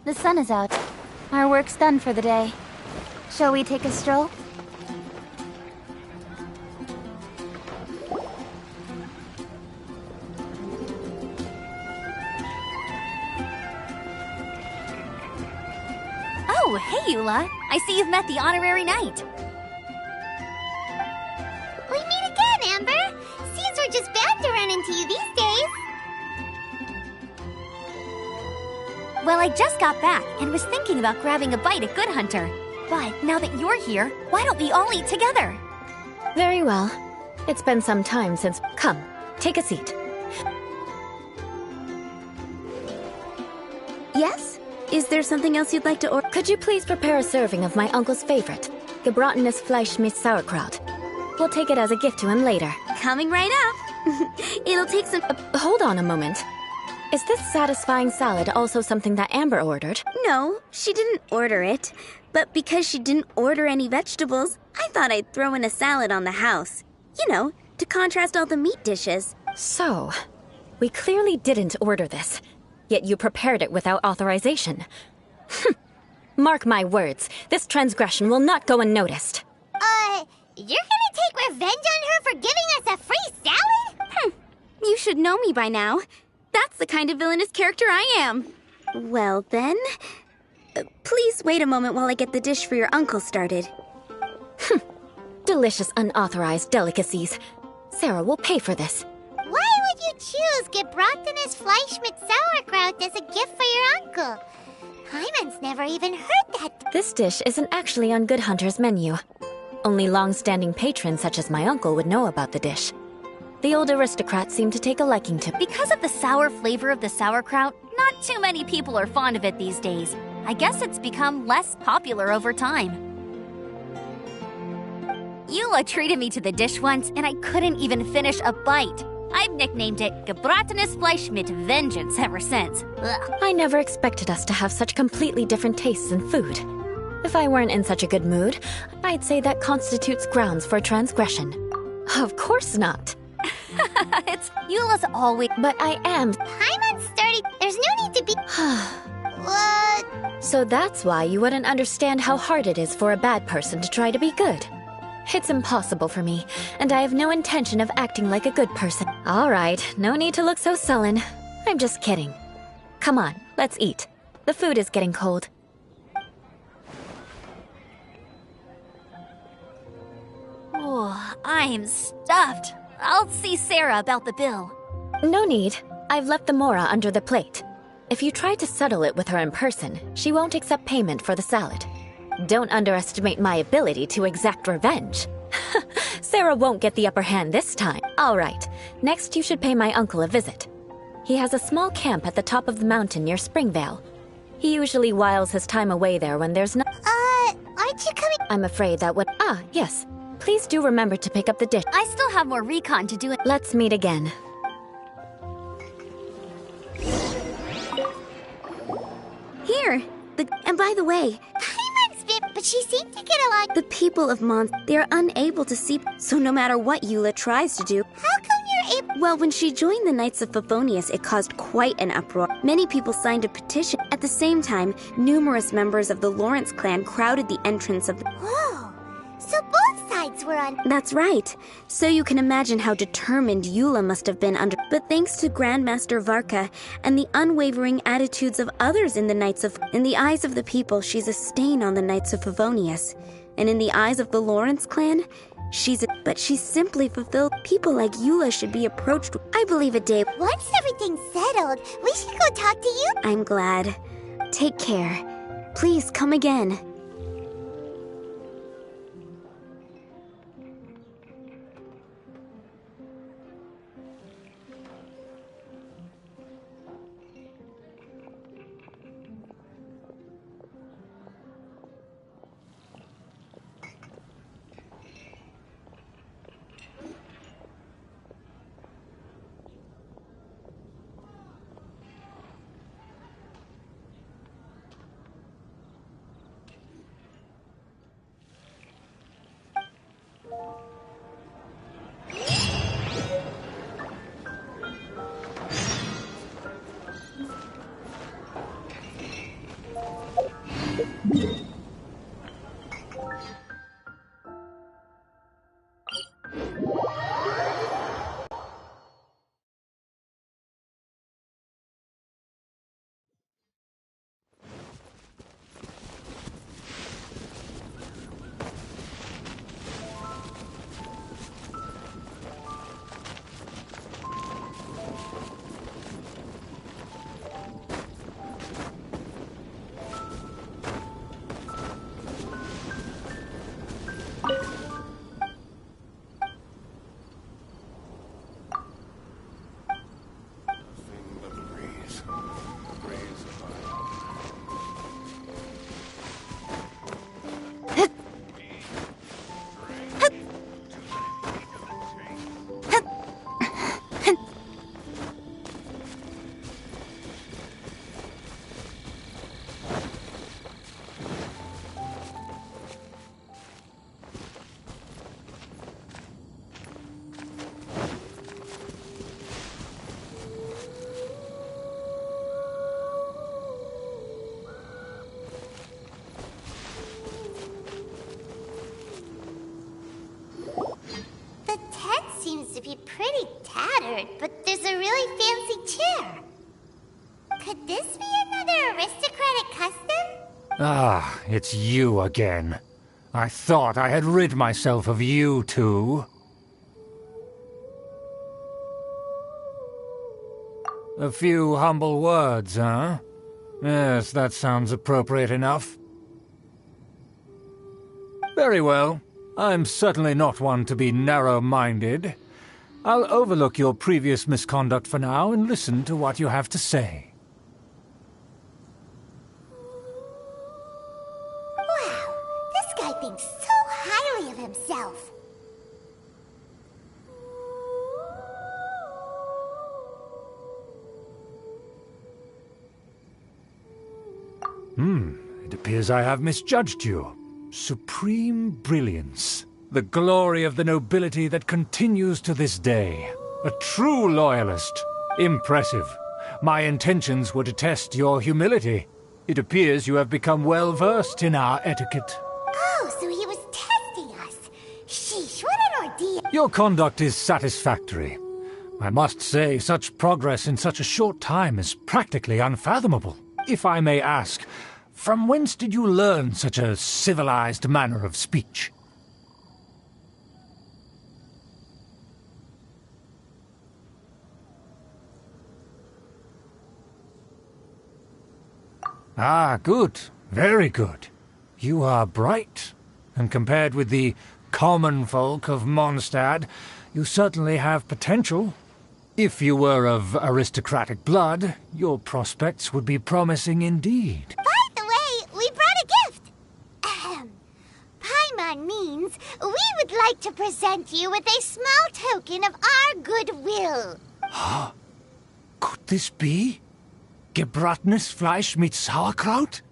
The sun is out. Our work's done for the day. Shall we take a stroll? Oh, hey, Eula. I see you've met the honorary knight. We meet again, Amber. Seems we're just bound to run into you these days. Well, I just got back and was thinking about grabbing a bite at Good Hunter. But now that you're here, why don't we all eat together? Very well. It's been some time since... Come, take a seat. Yes? Is there something else you'd like to order? Could you please prepare a serving of my uncle's favorite, gebratenes Fleisch mit Sauerkraut? We'll take it as a gift to him later. Coming right up. It'll take some... Hold on a moment. Is this satisfying salad also something that Amber ordered? No, she didn't order it. But because she didn't order any vegetables, I thought I'd throw in a salad on the house. You know, to contrast all the meat dishes. So, we clearly didn't order this, yet you prepared it without authorization. Mark my words, this transgression will not go unnoticed. You're gonna take revenge on her for giving us a free salad? You should know me by now. That's the kind of villainous character I am. Well then, please wait a moment while I get the dish for your uncle started. Delicious unauthorized delicacies. Sarah will pay for this. Why would you choose gebratenes Fleisch mit Sauerkraut as a gift for your uncle? Hyman's never even heard that. This dish isn't actually on Good Hunter's menu. Only long-standing patrons such as my uncle would know about the dish. The old aristocrats seem to take a liking to... Because of the sour flavor of the sauerkraut, not too many people are fond of it these days. I guess it's become less popular over time. Eula treated me to the dish once, and I couldn't even finish a bite. I've nicknamed it Gebratenes Fleisch mit Vengeance ever since. Ugh. I never expected us to have such completely different tastes in food. If I weren't in such a good mood, I'd say that constitutes grounds for transgression. Of course not. It's Eula's always... But I am... Hyman's sturdy. There's no need to be... What? So that's why you wouldn't understand how hard it is for a bad person to try to be good. It's impossible for me, and I have no intention of acting like a good person. All right, no need to look so sullen. I'm just kidding. Come on, let's eat. The food is getting cold. Oh, I'm stuffed. I'll see Sarah about the bill. No need. I've left the mora under the plate. If you try to settle it with her in person, she won't accept payment for the salad. Don't underestimate my ability to exact revenge. Sarah won't get the upper hand this time. All right, next you should pay my uncle a visit. He has a small camp at the top of the mountain near Springvale. He usually whiles his time away there when there's no... Aren't you coming? I'm afraid that would... Ah, yes. Please do remember to pick up the dish. I still have more recon to do. Let's meet again. Here! And by the way, Hyman's bit, but she seemed to get along. the people of Mons, they're unable to see, so no matter what Eula tries to do... How come you're able... Well, when she joined the Knights of Favonius, it caused quite an uproar. Many people signed a petition. At the same time, numerous members of the Lawrence clan crowded the entrance of the... Whoa! So both sides were on... That's right. So you can imagine how determined Eula must have been under... But thanks to Grandmaster Varka and the unwavering attitudes of others in the Knights of... In the eyes of the people, she's a stain on the Knights of Favonius. And in the eyes of the Lawrence clan, But she's simply fulfilled. People like Eula should be approached... I believe a day... Once everything's settled, we should go talk to you. I'm glad. Take care. Please come again. be pretty tattered, but there's a really fancy chair. Could this be another aristocratic custom? Ah, it's you again. I thought I had rid myself of you two. A few humble words, huh? Yes, that sounds appropriate enough. Very well. I'm certainly not one to be narrow-minded. I'll overlook your previous misconduct for now and listen to what you have to say. Wow, this guy thinks so highly of himself. It appears I have misjudged you. Supreme brilliance. The glory of the nobility that continues to this day. A true loyalist. Impressive. My intentions were to test your humility. It appears you have become well versed in our etiquette. Oh, so he was testing us. Sheesh, what an ordeal. Your conduct is satisfactory. I must say, such progress in such a short time is practically unfathomable. If I may ask, from whence did you learn such a civilized manner of speech? Ah, good. Very good. You are bright, and compared with the common folk of Mondstadt, you certainly have potential. If you were of aristocratic blood, your prospects would be promising indeed. By the way, we brought a gift. Paimon means we would like to present you with a small token of our goodwill. Could this be? Gebratenes Fleisch mit Sauerkraut?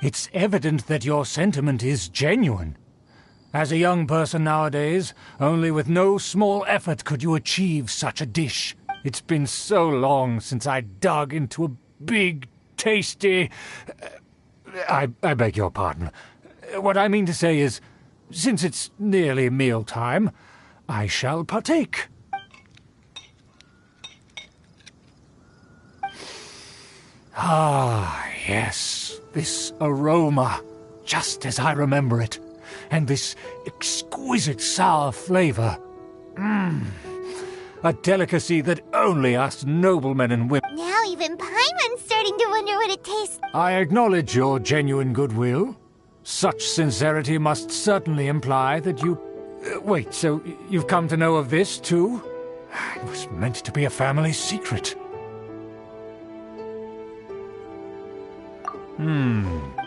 It's evident that your sentiment is genuine. As a young person nowadays, only with no small effort could you achieve such a dish. It's been so long since I dug into a big, tasty... I beg your pardon. What I mean to say is, since it's nearly mealtime, I shall partake. Ah, yes, this aroma, just as I remember it, and this exquisite sour flavor. A delicacy that only us noblemen and women... Now even Paimon's starting to wonder what it tastes. I acknowledge your genuine goodwill. Such sincerity must certainly imply that you... wait, so you've come to know of this, too? It was meant to be a family secret.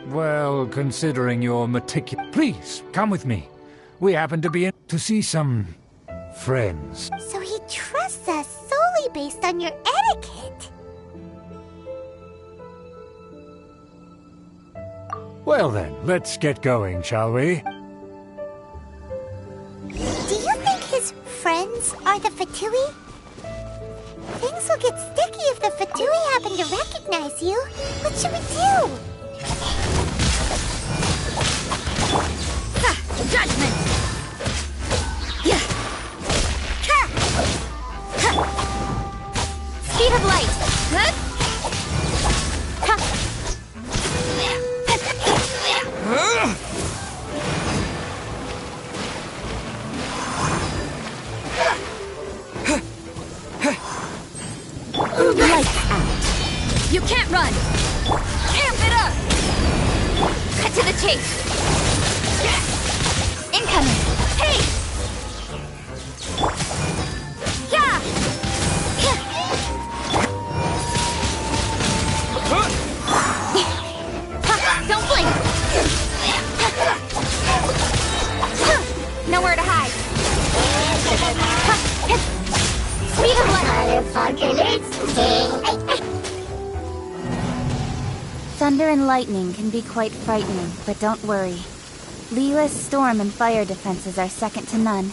Well, considering your meticulous... Please, come with me. We happen to be in to see some... friends. So he trusts us solely based on your etiquette. Well then, let's get going, shall we? Do you think his friends are the Fatui? Things will get sticky if the Fatui happen to recognize you. What should we do? Judgment! Speed of light! Lights out! You can't run! Amp it up! Cut to the chase! Incoming! Hey! Yeah! Don't blink! Nowhere to hide! Speed of light! Thunder and lightning can be quite frightening, but don't worry. Leela's storm and fire defenses are second to none.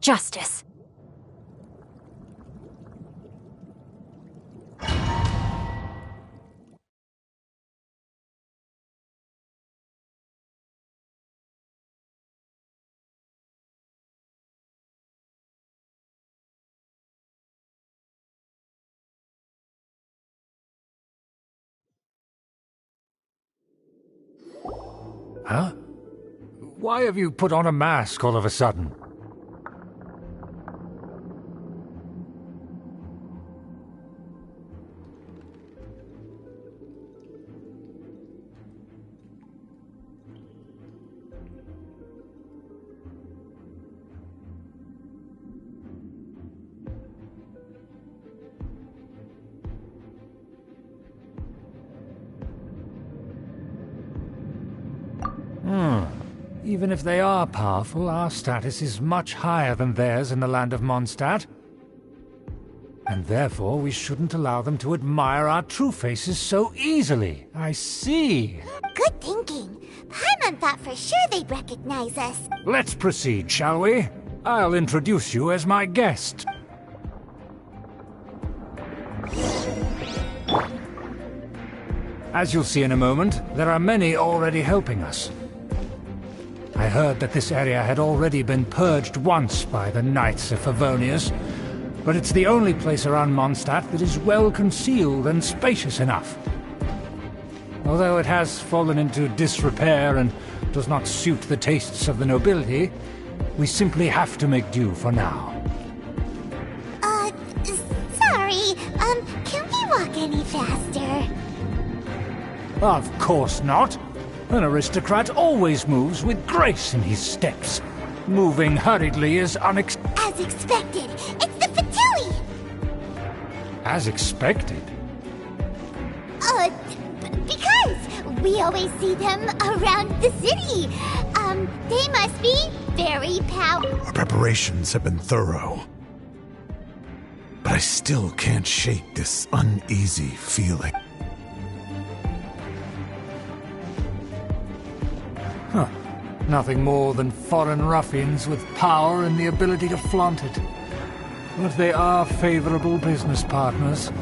justice. Huh? Why have you put on a mask all of a sudden? Even if they are powerful, our status is much higher than theirs in the land of Mondstadt. And therefore we shouldn't allow them to admire our true faces so easily. I see. Good thinking. Paimon thought for sure they'd recognize us. Let's proceed, shall we? I'll introduce you as my guest. As you'll see in a moment, there are many already helping us. I heard that this area had already been purged once by the Knights of Favonius, but it's the only place around Mondstadt that is well concealed and spacious enough. Although it has fallen into disrepair and does not suit the tastes of the nobility, we simply have to make do for now. Sorry, can we walk any faster? Of course not. An aristocrat always moves with grace in his steps. Moving hurriedly is As expected, it's the Fatui! As expected? Because we always see them around the city. They must be very Our preparations have been thorough. But I still can't shake this uneasy feeling. Huh. Nothing more than foreign ruffians with power and the ability to flaunt it. But they are favorable business partners.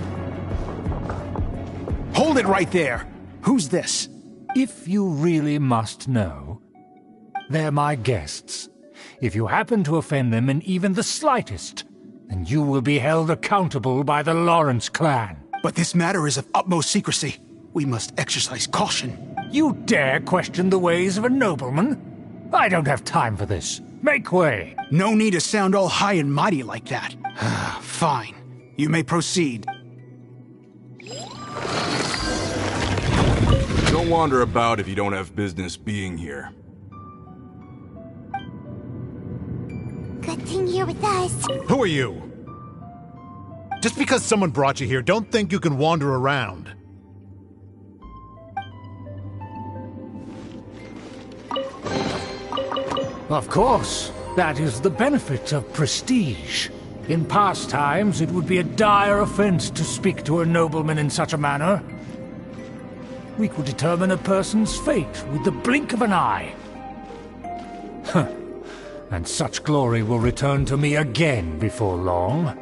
Hold it right there! Who's this? If you really must know, they're my guests. If you happen to offend them in even the slightest, then you will be held accountable by the Lawrence clan. But this matter is of utmost secrecy. We must exercise caution. You dare question the ways of a nobleman? I don't have time for this. Make way. No need to sound all high and mighty like that. Fine. You may proceed. Don't wander about if you don't have business being here. Good thing you're with us. Who are you? Just because someone brought you here, don't think you can wander around. Of course, that is the benefit of prestige. In past times, it would be a dire offense to speak to a nobleman in such a manner. We could determine a person's fate with the blink of an eye. Huh. And such glory will return to me again before long.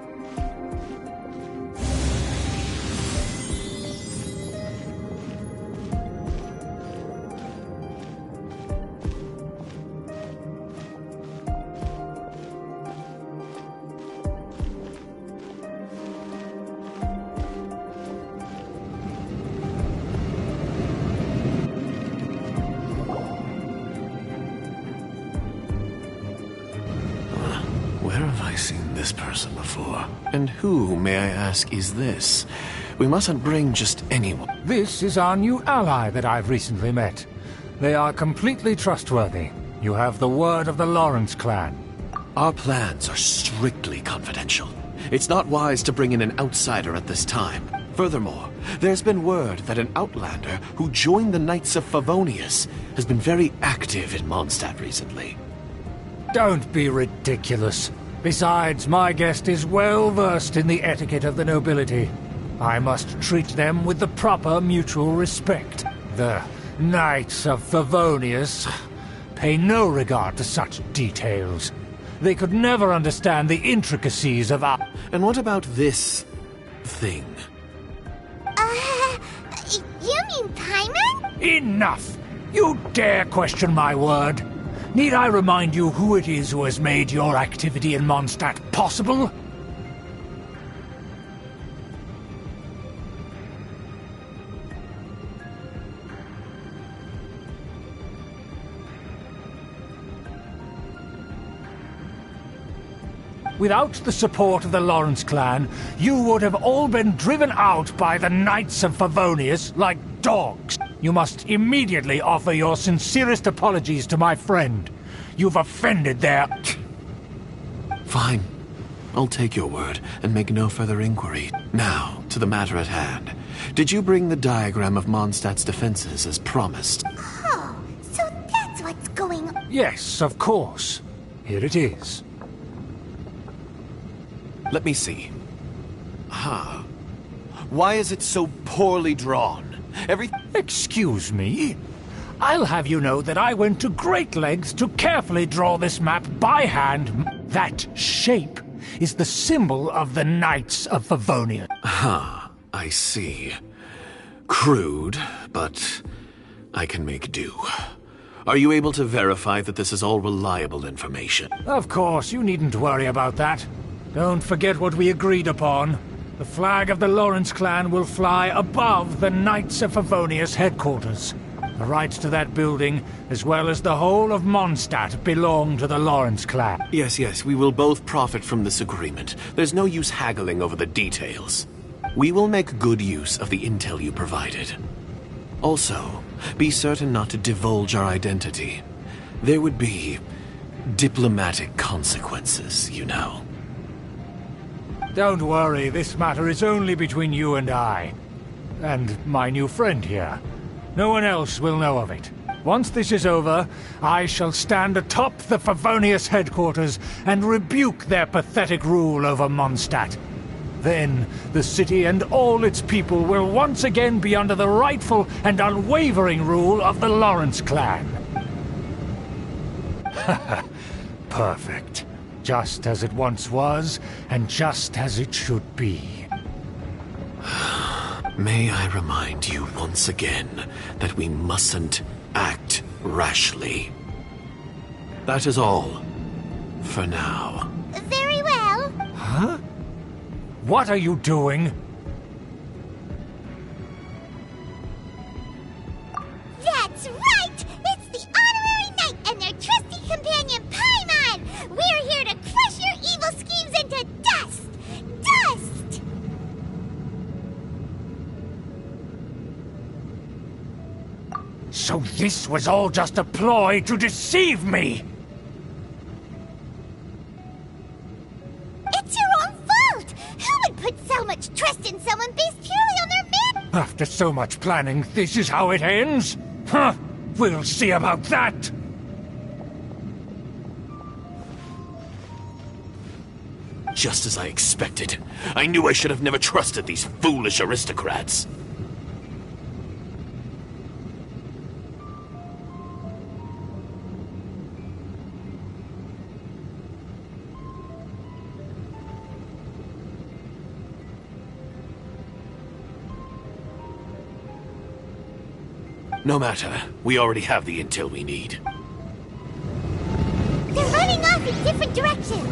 And who, may I ask, is this? We mustn't bring just anyone. This is our new ally that I've recently met. They are completely trustworthy. You have the word of the Lawrence clan. Our plans are strictly confidential. It's not wise to bring in an outsider at this time. Furthermore, there's been word that an outlander who joined the Knights of Favonius has been very active in Mondstadt recently. Don't be ridiculous. Besides, my guest is well versed in the etiquette of the nobility. I must treat them with the proper mutual respect. The Knights of Favonius pay no regard to such details. They could never understand the intricacies of our... And what about this thing? You mean Paimon? Enough! You dare question my word? Need I remind you who it is who has made your activity in Mondstadt possible? Without the support of the Lawrence clan, you would have all been driven out by the Knights of Favonius like dogs. You must immediately offer your sincerest apologies to my friend. You've offended their... Fine. I'll take your word and make no further inquiry. Now, to the matter at hand. Did you bring the diagram of Mondstadt's defenses as promised? Oh, so that's what's going on. Yes, of course. Here it is. Let me see. Why is it so poorly drawn? Excuse me? I'll have you know that I went to great lengths to carefully draw this map by hand. That shape is the symbol of the Knights of Favonius. I see. Crude, but I can make do. Are you able to verify that this is all reliable information? Of course, you needn't worry about that. Don't forget what we agreed upon. The flag of the Lawrence clan will fly above the Knights of Favonius headquarters. The rights to that building, as well as the whole of Mondstadt, belong to the Lawrence clan. Yes, we will both profit from this agreement. There's no use haggling over the details. We will make good use of the intel you provided. Also, be certain not to divulge our identity. There would be diplomatic consequences, you know. Don't worry, this matter is only between you and I. And my new friend here. No one else will know of it. Once this is over, I shall stand atop the Favonius headquarters and rebuke their pathetic rule over Mondstadt. Then, the city and all its people will once again be under the rightful and unwavering rule of the Lawrence clan. Perfect. Just as it once was, and just as it should be. May I remind you once again that we mustn't act rashly. That is all. For now. Very well. Huh? What are you doing? That's right! It's the Honorary Knight and their trusty companion, Paimon! We're here to crush your evil schemes into dust! Dust! So this was all just a ploy to deceive me! It's your own fault! Who would put so much trust in someone based purely on their man? After so much planning, this is how it ends? Huh! We'll see about that! Just as I expected. I knew I should have never trusted these foolish aristocrats. No matter. We already have the intel we need. They're running off in different directions.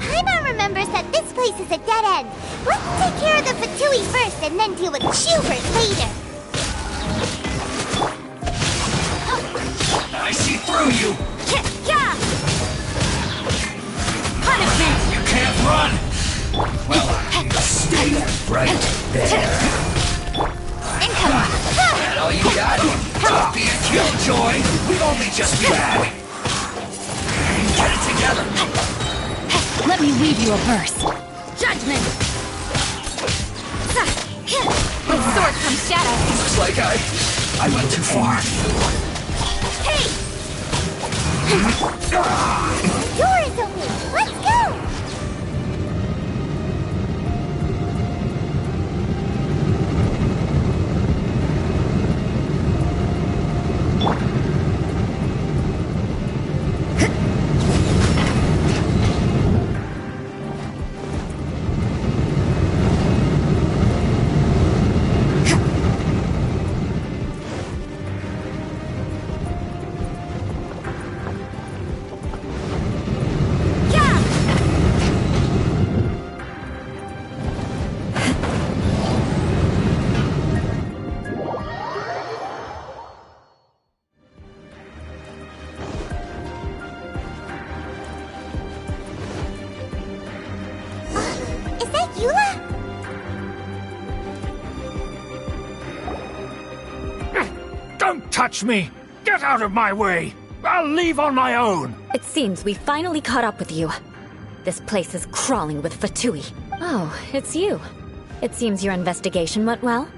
Paimon remembers that this place is a dead end. Let's take care of the Fatui first and then deal with Schubert later. I see through you! Punishment! You can't run! Well, stay right there. That all you got? Be a killjoy! We'd only just be bad! Get it together! Let me weave you a verse. Judgment! With sword comes shadow. Looks like I went too far. Hey! Door is open! Let's go! Eula? Don't touch me! Get out of my way! I'll leave on my own! It seems we finally caught up with you. This place is crawling with Fatui. Oh, it's you. It seems your investigation went well.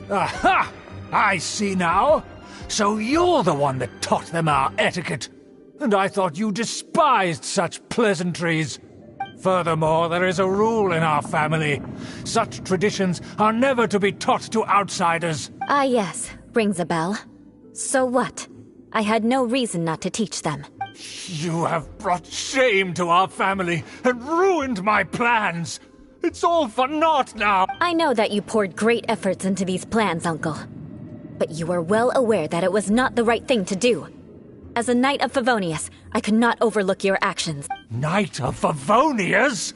Aha! I see now. So you're the one that taught them our etiquette. And I thought you despised such pleasantries. Furthermore, there is a rule in our family. Such traditions are never to be taught to outsiders. Ah, yes. Rings a bell. So what? I had no reason not to teach them. You have brought shame to our family and ruined my plans. It's all for naught now. I know that you poured great efforts into these plans, Uncle. But you were well aware that it was not the right thing to do. As a Knight of Favonius, I could not overlook your actions. Knight of Favonius?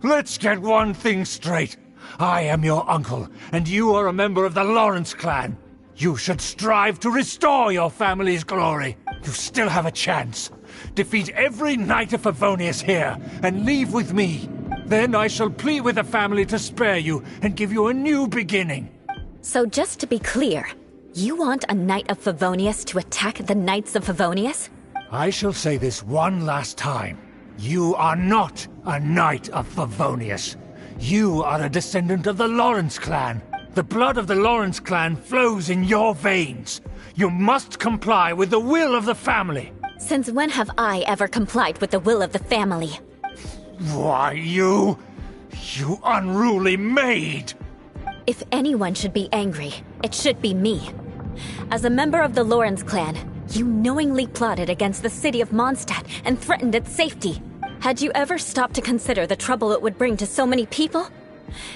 Let's get one thing straight. I am your uncle, and you are a member of the Lawrence clan. You should strive to restore your family's glory. You still have a chance. Defeat every Knight of Favonius here, and leave with me. Then I shall plead with the family to spare you and give you a new beginning. So just to be clear, you want a Knight of Favonius to attack the Knights of Favonius? I shall say this one last time. You are not a Knight of Favonius. You are a descendant of the Lawrence clan. The blood of the Lawrence clan flows in your veins. You must comply with the will of the family. Since when have I ever complied with the will of the family? Why, you unruly maid! If anyone should be angry, it should be me. As a member of the Lawrence clan, you knowingly plotted against the city of Mondstadt and threatened its safety. Had you ever stopped to consider the trouble it would bring to so many people?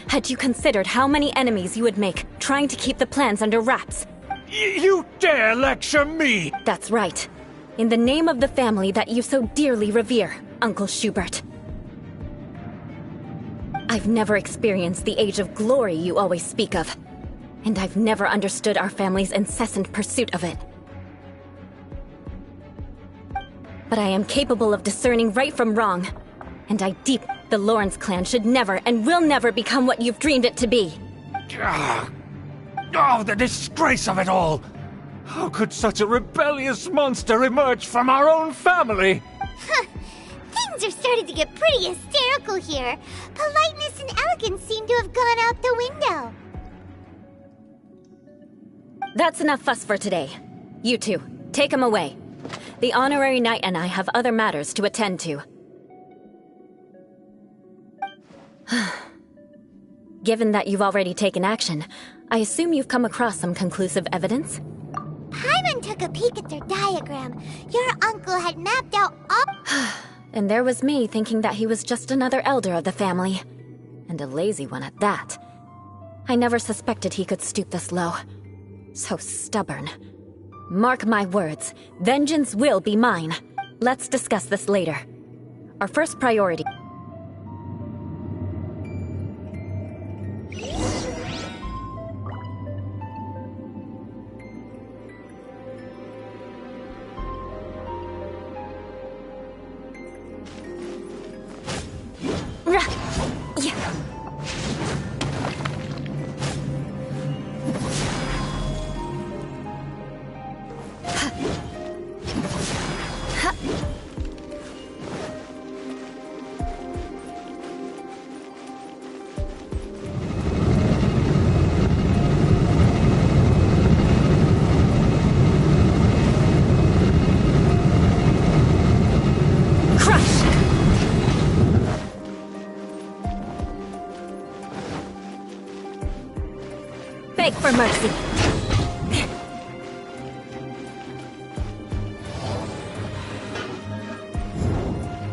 Had you considered how many enemies you would make trying to keep the plans under wraps? You dare lecture me! That's right. In the name of the family that you so dearly revere, Uncle Schubert. I've never experienced the age of glory you always speak of. And I've never understood our family's incessant pursuit of it. But I am capable of discerning right from wrong. And the Lawrence clan should never and will never become what you've dreamed it to be. Oh, the disgrace of it all! How could such a rebellious monster emerge from our own family? Things are starting to get pretty hysterical here. Politeness and elegance seem to have gone out the window. That's enough fuss for today. You two, take him away. The honorary knight and I have other matters to attend to. Given that you've already taken action, I assume you've come across some conclusive evidence? Paimon took a peek at their diagram. Your uncle had mapped out all... And there was me thinking that he was just another elder of the family. And a lazy one at that. I never suspected he could stoop this low. So stubborn. Mark my words, vengeance will be mine. Let's discuss this later. Our first priority... Beg for mercy.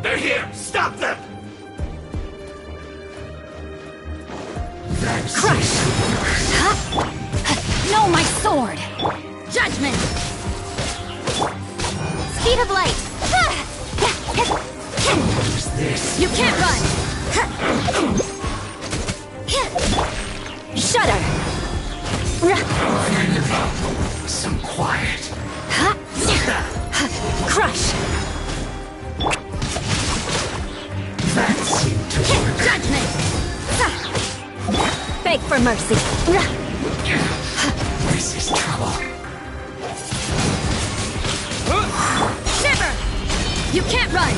They're here! Stop them! Crush! No, my sword! Judgment! Speed of light! What's this? You can't run! Shudder! Some quiet. Crush! That seemed to work. Judgment! for mercy. This is trouble. Shiver! You can't run!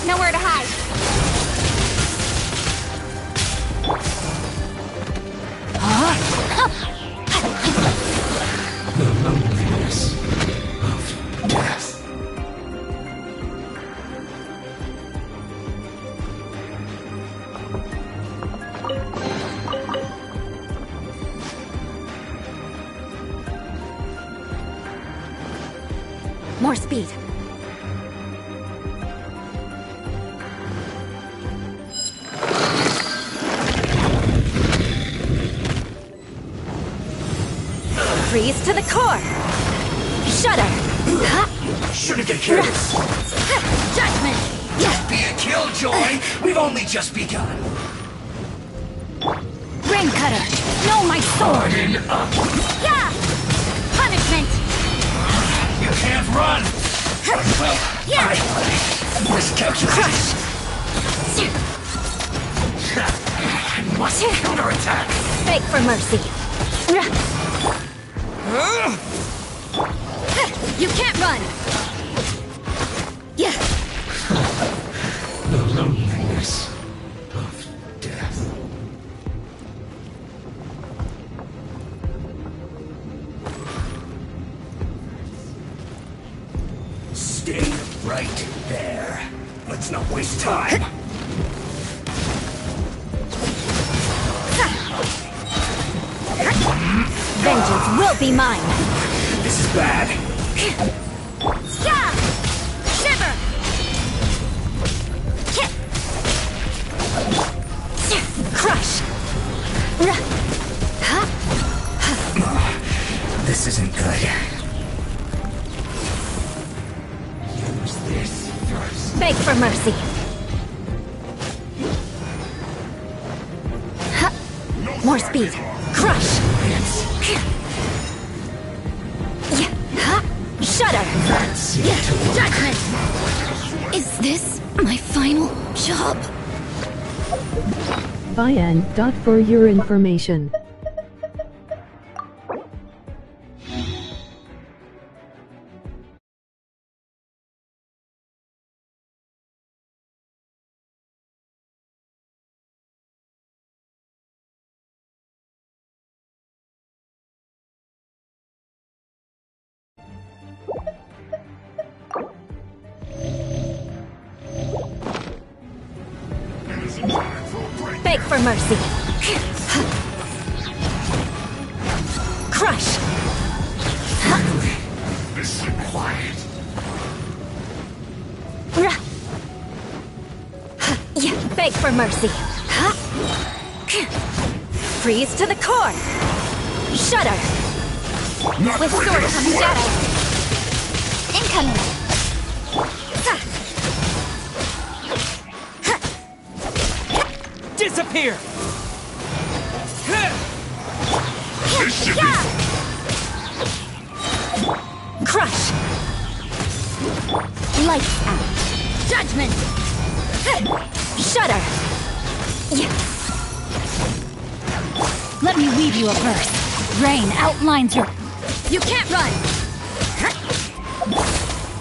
Nowhere to hide. The loneliness of death. More speed. Freeze to the core. Shudder. Shouldn't get careless. Judgment! Don't be a killjoy. We've only just begun. Rain cutter! No, my sword! Harden up. Yeah! Punishment! You can't run. Well, Yeah! miscalculation. I must counterattack. Beg for mercy. You can't run! Yeah! The loneliness of death. Stay right there. Let's not waste time. Vengeance will be mine. This is bad. Yeah! Shiver! Crush. This isn't good. Use this first. Beg for mercy. More speed. Crush. Shudder. Judgment! Is this my final job? Vian. For your information. Beg for mercy. Crush. This is quiet. Yeah, beg for mercy. Freeze to the core. Shudder. With sword comes shadow. Incoming! Disappear! Crush. Lights out. Judgment! Shudder. Let me weave you a verse. Rain outlines your... You can't run!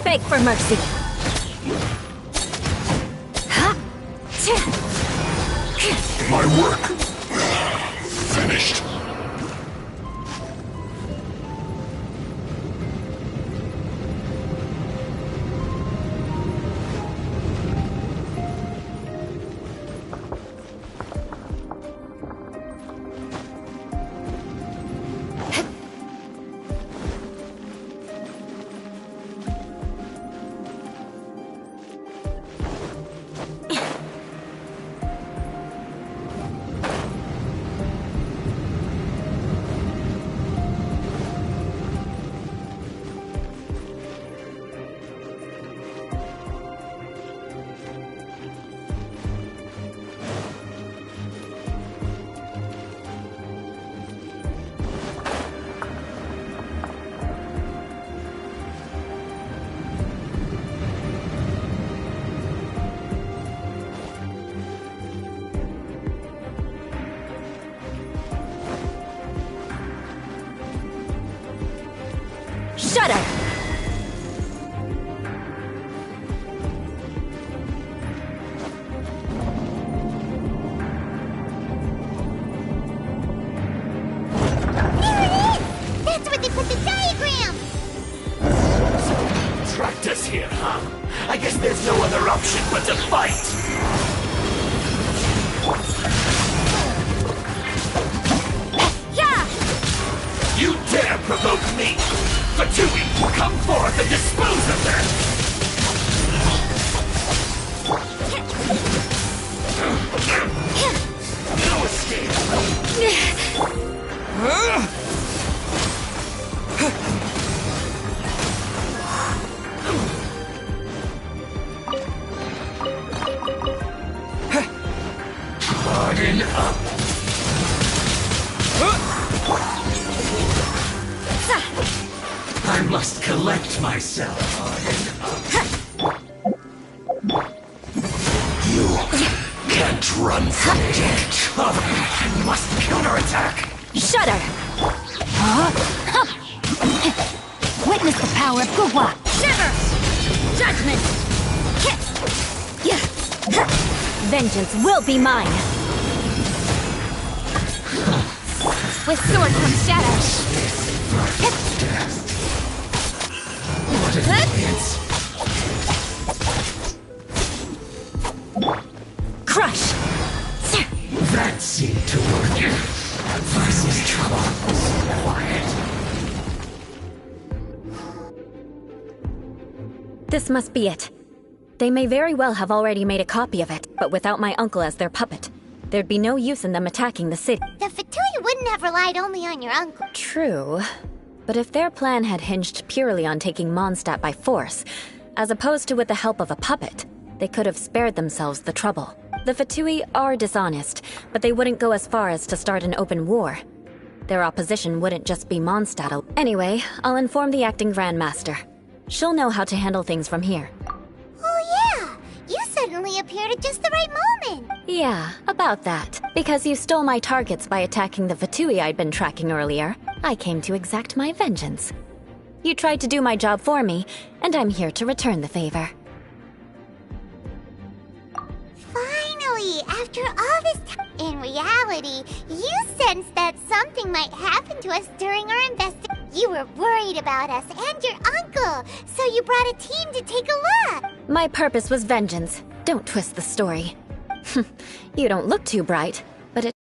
Beg for mercy. My work finished. Shudder! That's where they put the diagram! Trapped us here, huh? I guess there's no other option but to fight! Yeah! You dare provoke me! Fatui, come forth and dispose of them! No escape! Harden up! I must collect myself. You can't run from it. I must counterattack. Shudder! Witness the power of Guhua! Shiver! Judgment! Vengeance will be mine! With sword from shadow! What an annoyance. Crush! That seemed to work. Vice's trouble was quiet. This must be it. They may very well have already made a copy of it, but without my uncle as their puppet, there'd be no use in them attacking the city. The Fatui wouldn't have relied only on your uncle. True. But if their plan had hinged purely on taking Mondstadt by force, as opposed to with the help of a puppet, they could have spared themselves the trouble. The Fatui are dishonest, but they wouldn't go as far as to start an open war. Their opposition wouldn't just be Mondstadt. Anyway, I'll inform the acting Grandmaster. She'll know how to handle things from here. Oh yeah! You suddenly appeared at just the right moment! Yeah, about that. Because you stole my targets by attacking the Fatui I'd been tracking earlier, I came to exact my vengeance. You tried to do my job for me, and I'm here to return the favor. Finally, after all this time, in reality, you sensed that something might happen to us during our investigation. You were worried about us and your uncle, so you brought a team to take a look. My purpose was vengeance. Don't twist the story. You don't look too bright, but it's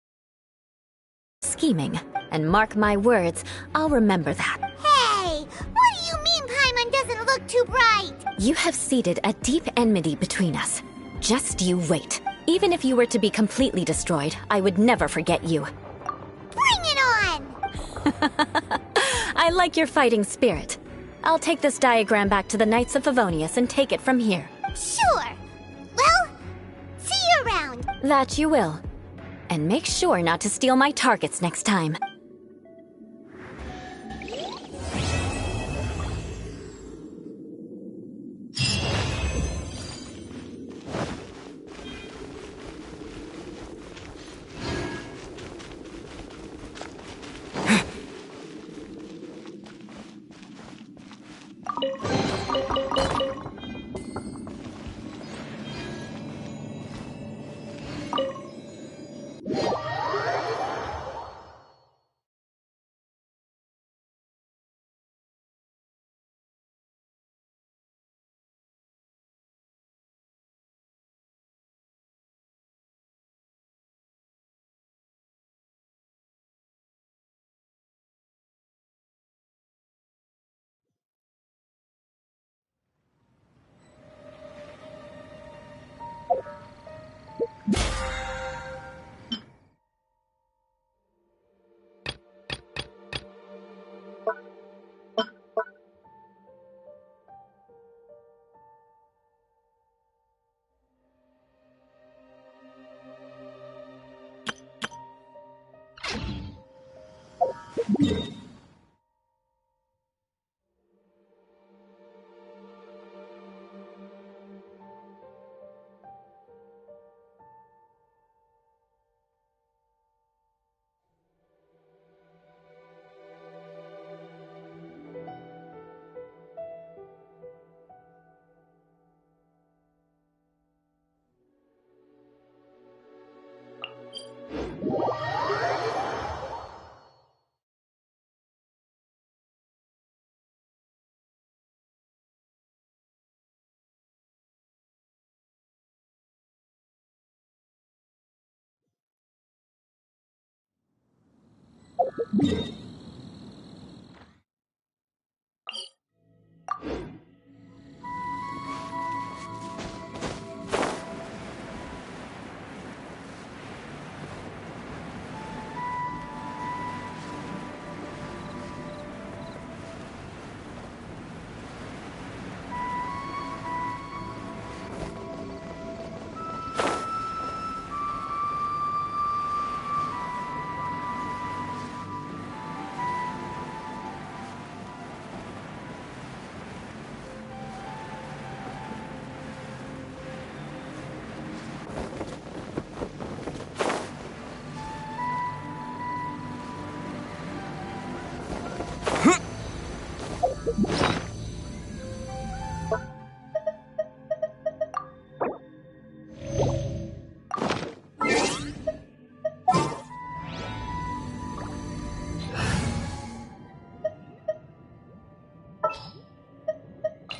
scheming. And mark my words, I'll remember that. Hey, what do you mean Paimon doesn't look too bright? You have seeded a deep enmity between us. Just you wait. Even if you were to be completely destroyed, I would never forget you. Bring it on! I like your fighting spirit. I'll take this diagram back to the Knights of Favonius and take it from here. Sure. Well, see you around. That you will. And make sure not to steal my targets next time.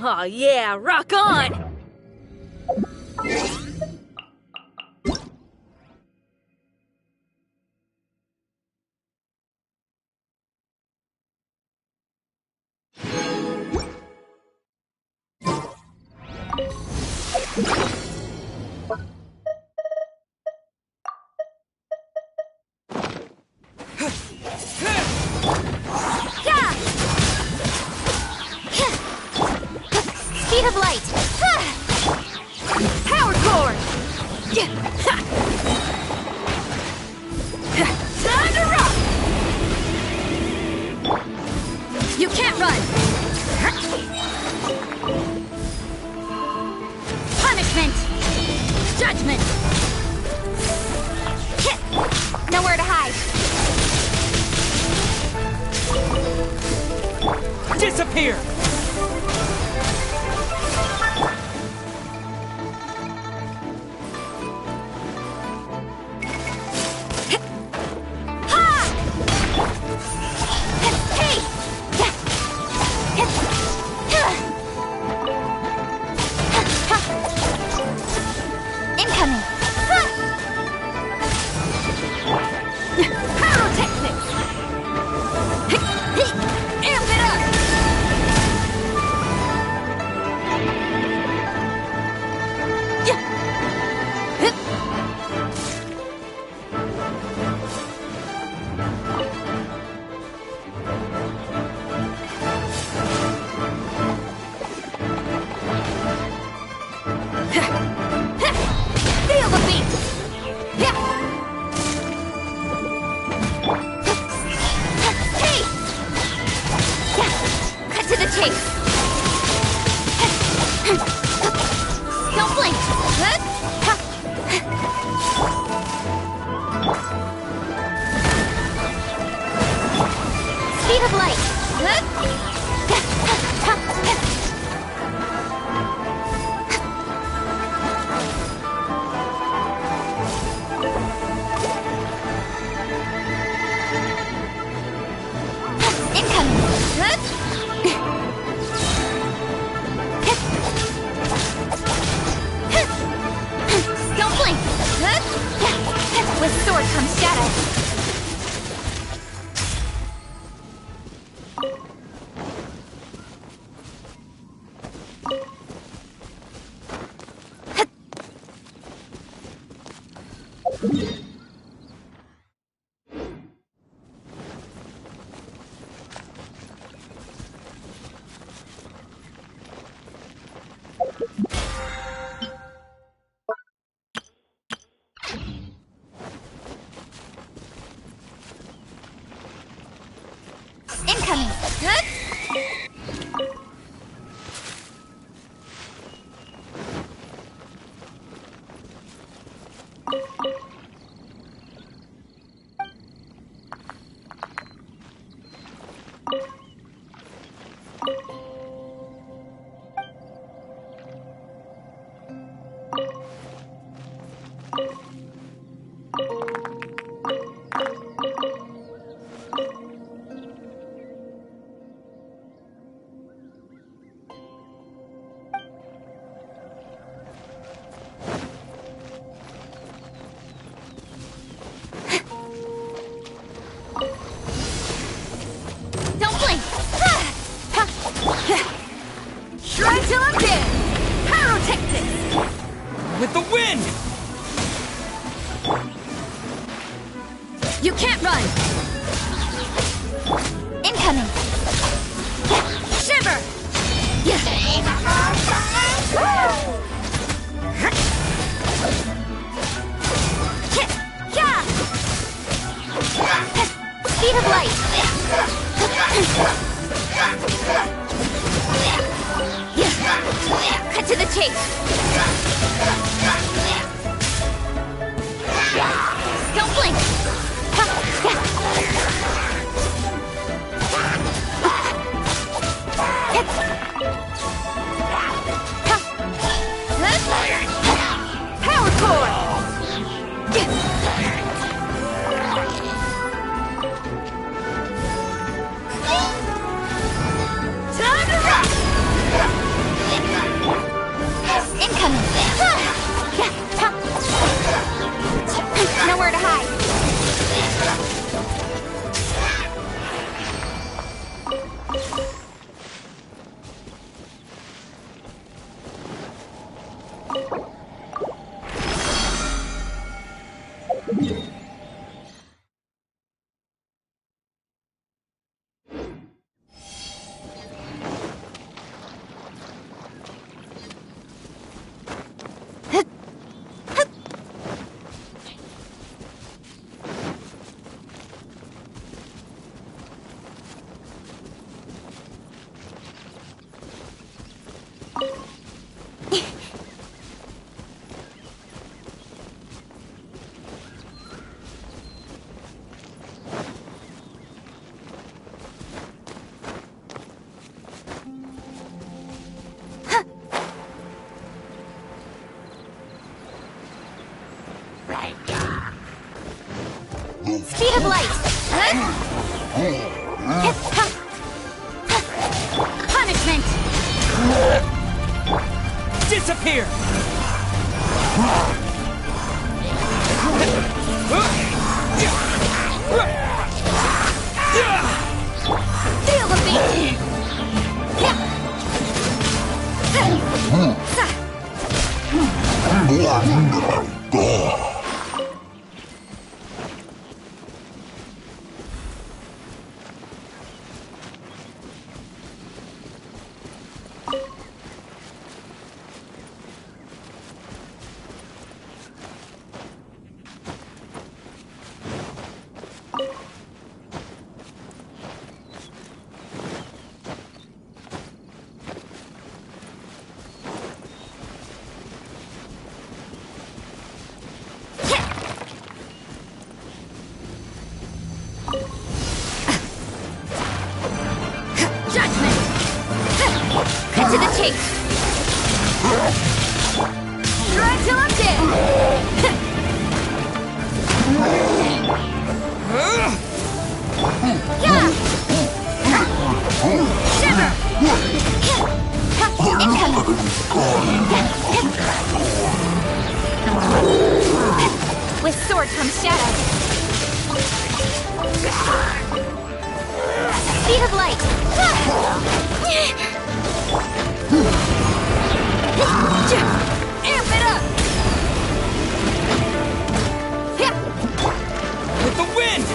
Oh yeah, rock on! Speed of light! Power core! Time to rock! You can't run! Punishment! Judgment! Nowhere to hide! Disappear! Incoming! Pyrotechnics! Amp it up! Feel the beat! Hey! Cut to the chase! Don't blink! Speed of light! Don't blink! With sword comes shadow. Incoming! Cut to the chase. Don't blink. Power core. Time to rock. Incoming. Nowhere to hide. Speed of light. Punishment. Disappear! Feel the beat. Cut to the chase. Drive till I'm dead. Shiver. With sword comes shadow. Speed of light. Amp it up! With the wind!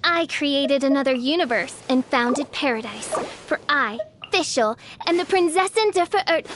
I created another universe and founded paradise. For I, Fischl, am the Prinzessin der Verirrten.